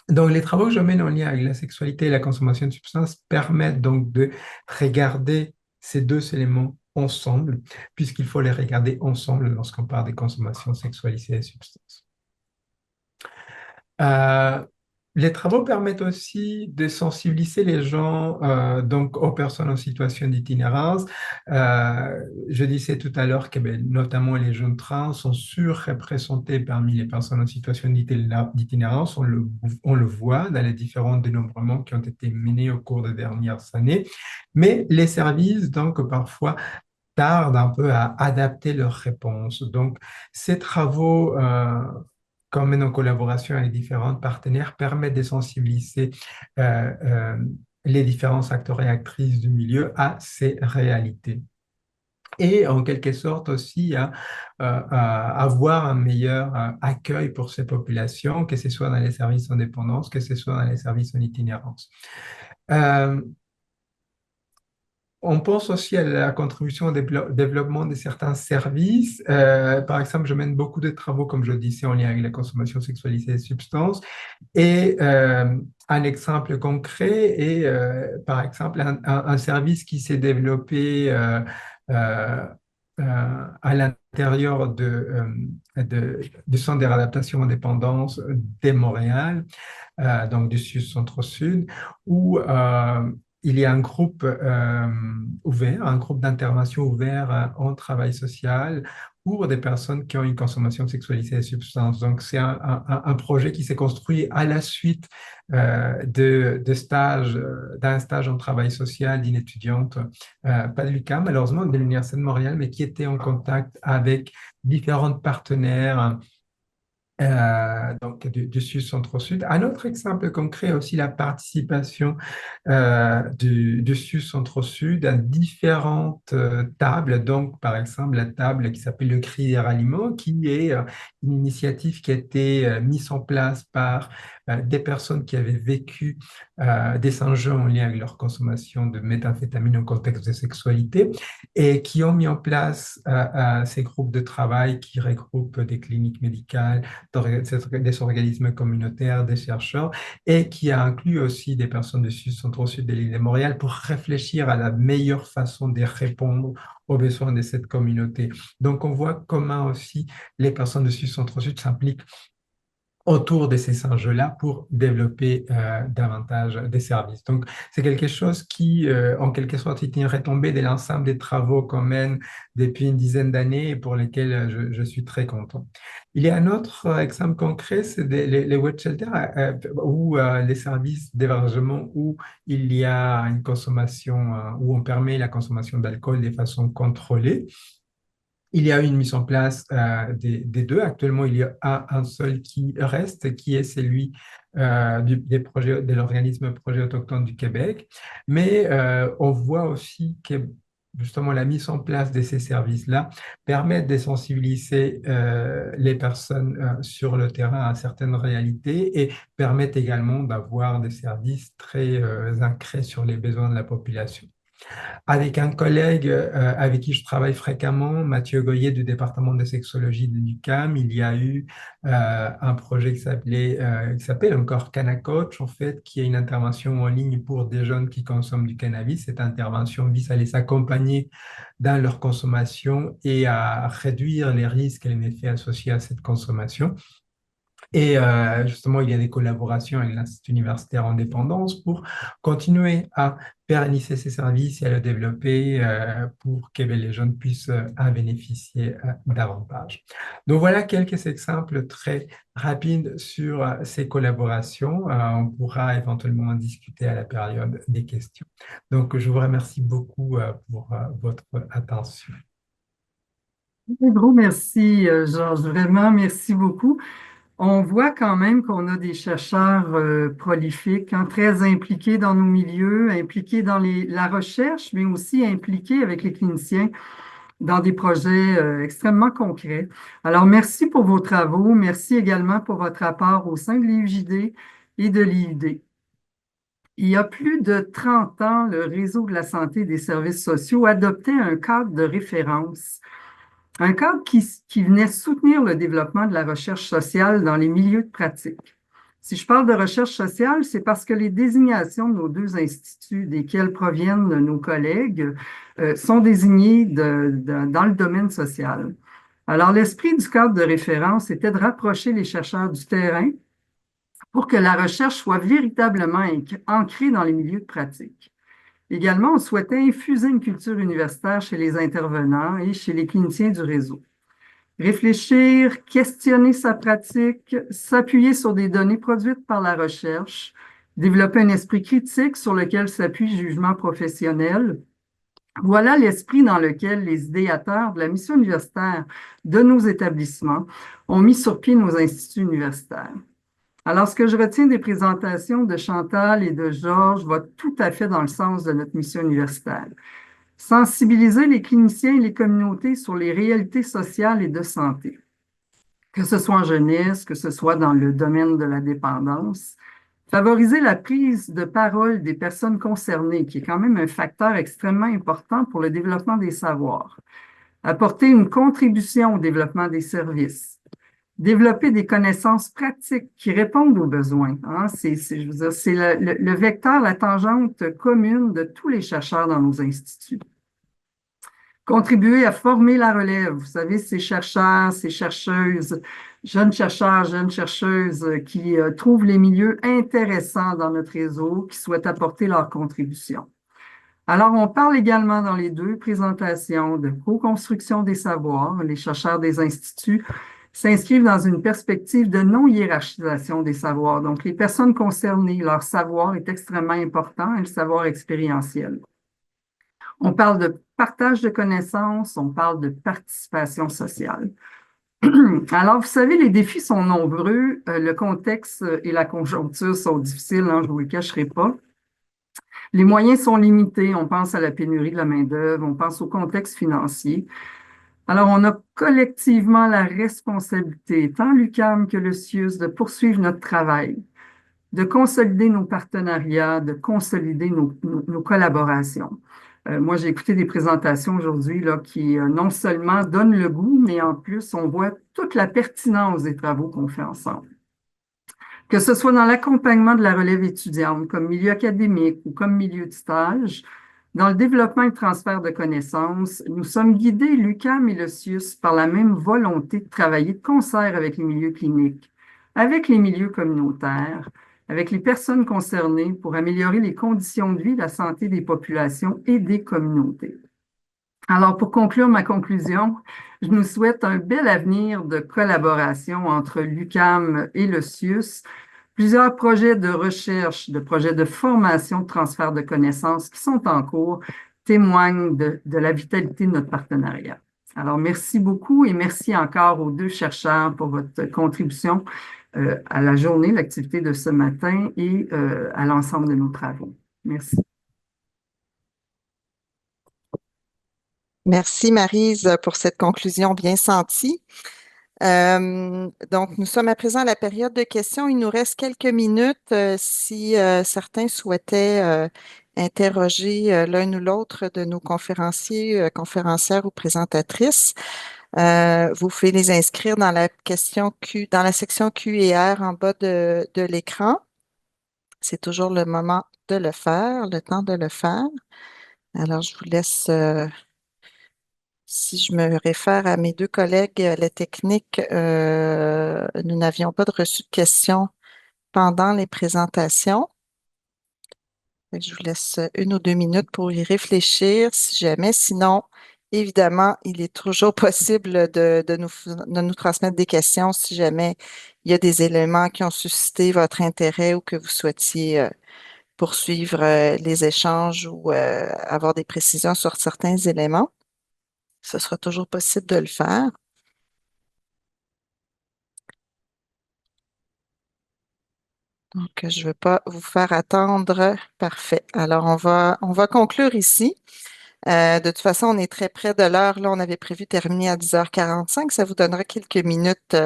I: Donc, les travaux que je mène en lien avec la sexualité et la consommation de substances permettent donc de regarder ces deux éléments ensemble, puisqu'il faut les regarder ensemble lorsqu'on parle des consommations sexualisées des substances. Les travaux permettent aussi de sensibiliser les gens donc aux personnes en situation d'itinérance. Je disais tout à l'heure que notamment les jeunes trans sont surreprésentés parmi les personnes en situation d'itinérance. On le voit dans les différents dénombrements qui ont été menés au cours des dernières années. Mais les services, donc parfois, tardent un peu à adapter leurs réponses. Donc, ces travaux qu'on mène en collaboration avec différents partenaires, permettent de sensibiliser les différents acteurs et actrices du milieu à ces réalités. Et en quelque sorte aussi à avoir un meilleur accueil pour ces populations, que ce soit dans les services en dépendance, que ce soit dans les services en itinérance. On pense aussi à la contribution au développement de certains services. Par exemple, je mène beaucoup de travaux, comme je disais, en lien avec la consommation sexualisée des substances. Et un exemple concret est, par exemple, un service qui s'est développé à l'intérieur du Centre de réadaptation en dépendance de Montréal, donc du Sud-Centre-Sud, où il y a un groupe ouvert, un groupe d'intervention ouvert en travail social pour des personnes qui ont une consommation sexualisée des substances. Donc, c'est un projet qui s'est construit à la suite d'un stage en travail social d'une étudiante, pas de l'UQAM, malheureusement, de l'Université de Montréal, mais qui était en contact avec différents partenaires donc du Sud-Centre-Sud. Un autre exemple concret est aussi la participation du Sud-Centre-Sud à différentes tables. Donc, par exemple, la table qui s'appelle le Cri des ralliements, qui est une initiative qui a été mise en place par des personnes qui avaient vécu des enjeux en lien avec leur consommation de méthamphétamine en contexte de sexualité et qui ont mis en place ces groupes de travail qui regroupent des cliniques médicales, des organismes communautaires, des chercheurs, et qui a inclus aussi des personnes du Centre-Sud de l'île de Montréal pour réfléchir à la meilleure façon de répondre aux besoins de cette communauté. Donc, on voit comment aussi les personnes du Centre-Sud s'impliquent autour de ces enjeux-là pour développer davantage des services. Donc, c'est quelque chose qui, en quelque sorte, est une retombée de l'ensemble des travaux qu'on mène depuis une dizaine d'années et pour lesquels je suis très content. Il y a un autre exemple concret, c'est les wet shelters ou les services d'hébergement où il y a une consommation, où on permet la consommation d'alcool de façon contrôlée. Il y a eu une mise en place des deux. Actuellement, il y a un seul qui reste, qui est celui de l'organisme Projet autochtone du Québec. Mais on voit aussi que justement la mise en place de ces services-là permet de sensibiliser les personnes sur le terrain à certaines réalités et permet également d'avoir des services très ancrés sur les besoins de la population. Avec un collègue avec qui je travaille fréquemment, Mathieu Goyer du département de sexologie de l'UQAM, il y a eu un projet qui s'appelle encore Canacoach, en fait, qui est une intervention en ligne pour des jeunes qui consomment du cannabis. Cette intervention vise à les accompagner dans leur consommation et à réduire les risques et les méfaits associés à cette consommation. Et justement, il y a des collaborations avec l'Institut universitaire en dépendance pour continuer à pérenniser ces services et à le développer pour que les jeunes puissent en bénéficier davantage. Donc voilà quelques exemples très rapides sur ces collaborations. On pourra éventuellement en discuter à la période des questions. Donc je vous remercie beaucoup pour votre attention.
G: Un gros merci, Georges. Vraiment, merci beaucoup. On voit quand même qu'on a des chercheurs prolifiques, très impliqués dans nos milieux, impliqués dans la recherche, mais aussi impliqués avec les cliniciens dans des projets extrêmement concrets. Alors, merci pour vos travaux. Merci également pour votre apport au sein de l'IUJD et de l'IUD. Il y a plus de 30 ans, le Réseau de la santé et des services sociaux adoptait un cadre de référence Un cadre qui venait soutenir le développement de la recherche sociale dans les milieux de pratique. Si je parle de recherche sociale, c'est parce que les désignations de nos deux instituts desquels proviennent nos collègues sont désignées dans le domaine social. Alors, l'esprit du cadre de référence était de rapprocher les chercheurs du terrain pour que la recherche soit véritablement ancrée dans les milieux de pratique. Également, on souhaitait infuser une culture universitaire chez les intervenants et chez les cliniciens du réseau. Réfléchir, questionner sa pratique, s'appuyer sur des données produites par la recherche, développer un esprit critique sur lequel s'appuie le jugement professionnel. Voilà l'esprit dans lequel les idéateurs de la mission universitaire de nos établissements ont mis sur pied nos instituts universitaires. Alors, ce que je retiens des présentations de Chantal et de Georges va tout à fait dans le sens de notre mission universitaire. Sensibiliser les cliniciens et les communautés sur les réalités sociales et de santé, que ce soit en jeunesse, que ce soit dans le domaine de la dépendance. Favoriser la prise de parole des personnes concernées, qui est quand même un facteur extrêmement important pour le développement des savoirs. Apporter une contribution au développement des services. Développer des connaissances pratiques qui répondent aux besoins. Hein? C'est le vecteur, la tangente commune de tous les chercheurs dans nos instituts. Contribuer à former la relève. Vous savez, ces chercheurs, ces chercheuses, jeunes chercheuses qui trouvent les milieux intéressants dans notre réseau, qui souhaitent apporter leur contribution. Alors, on parle également dans les deux présentations de co-construction des savoirs. Les chercheurs des instituts s'inscrivent dans une perspective de non-hiérarchisation des savoirs. Donc, les personnes concernées, leur savoir est extrêmement important et le savoir expérientiel. On parle de partage de connaissances, on parle de participation sociale. Alors, vous savez, les défis sont nombreux, le contexte et la conjoncture sont difficiles, hein, je ne vous le cacherai pas. Les moyens sont limités, on pense à la pénurie de la main-d'œuvre, on pense au contexte financier. Alors, on a collectivement la responsabilité, tant l'UQAM que le CIUS, de poursuivre notre travail, de consolider nos partenariats, de consolider nos collaborations. Moi, j'ai écouté des présentations aujourd'hui là, qui non seulement donnent le goût, mais en plus, on voit toute la pertinence des travaux qu'on fait ensemble. Que ce soit dans l'accompagnement de la relève étudiante, comme milieu académique ou comme milieu de stage, dans le développement et le transfert de connaissances, nous sommes guidés, l'UQAM et le CIUS, par la même volonté de travailler de concert avec les milieux cliniques, avec les milieux communautaires, avec les personnes concernées pour améliorer les conditions de vie, la santé des populations et des communautés. Alors, pour conclure ma conclusion, je nous souhaite un bel avenir de collaboration entre l'UQAM et le CIUS. Plusieurs projets de recherche, de projets de formation, de transfert de connaissances qui sont en cours témoignent de la vitalité de notre partenariat. Alors, merci beaucoup et merci encore aux deux chercheurs pour votre contribution à la journée, l'activité de ce matin et à l'ensemble de nos travaux. Merci.
A: Merci, Maryse, pour cette conclusion bien sentie. Donc, nous sommes à présent à la période de questions. Il nous reste quelques minutes si certains souhaitaient interroger l'un ou l'autre de nos conférenciers, conférencières ou présentatrices. Vous pouvez les inscrire dans la dans la section Q et R en bas de l'écran. C'est toujours le moment de le faire, le temps de le faire. Alors, je vous laisse, si je me réfère à mes deux collègues, la technique, nous n'avions pas de reçu de questions pendant les présentations. Fait que je vous laisse 1 ou 2 minutes pour y réfléchir si jamais. Sinon, évidemment, il est toujours possible de nous transmettre des questions si jamais il y a des éléments qui ont suscité votre intérêt ou que vous souhaitiez poursuivre les échanges ou avoir des précisions sur certains éléments. Ce sera toujours possible de le faire. Donc, je ne veux pas vous faire attendre. Parfait. Alors, on va conclure ici. De toute façon, on est très près de l'heure. Là, on avait prévu terminer à 10h45. Ça vous donnera quelques minutes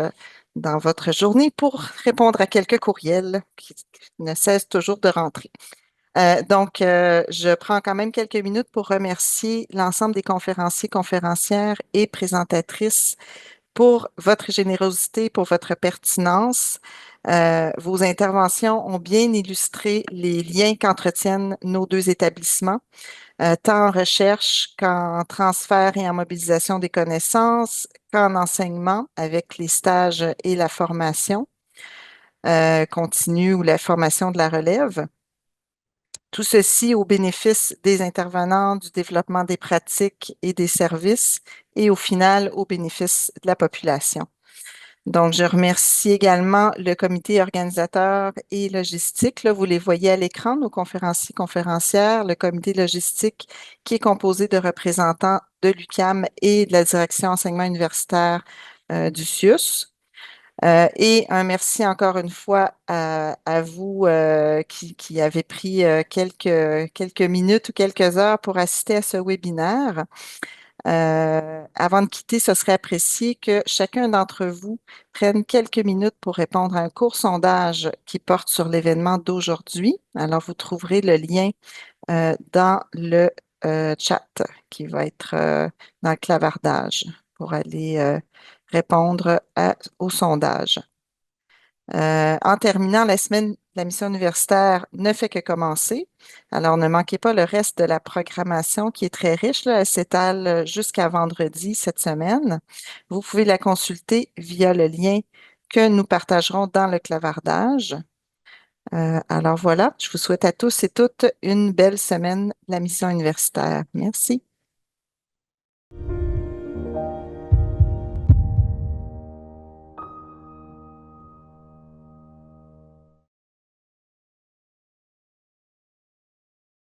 A: dans votre journée pour répondre à quelques courriels qui ne cessent toujours de rentrer. Je prends quand même quelques minutes pour remercier l'ensemble des conférenciers, conférencières et présentatrices pour votre générosité, pour votre pertinence. Vos interventions ont bien illustré les liens qu'entretiennent nos deux établissements, tant en recherche qu'en transfert et en mobilisation des connaissances, qu'en enseignement avec les stages et la formation continue ou la formation de la relève. Tout ceci au bénéfice des intervenants, du développement des pratiques et des services et au final au bénéfice de la population. Donc, je remercie également le comité organisateur et logistique. Là, vous les voyez à l'écran, nos conférenciers, conférencières, le comité logistique qui est composé de représentants de l'UQAM et de la direction enseignement universitaire du CIUS. Et un merci encore une fois à vous qui avez pris quelques minutes ou quelques heures pour assister à ce webinaire. Avant de quitter, ce serait apprécié que chacun d'entre vous prenne quelques minutes pour répondre à un court sondage qui porte sur l'événement d'aujourd'hui. Alors, vous trouverez le lien dans le chat qui va être dans le clavardage pour aller répondre au sondage. En terminant, la mission universitaire ne fait que commencer. Alors, ne manquez pas le reste de la programmation qui est très riche, là. Elle s'étale jusqu'à vendredi cette semaine. Vous pouvez la consulter via le lien que nous partagerons dans le clavardage. Alors voilà, je vous souhaite à tous et toutes une belle semaine de la mission universitaire. Merci.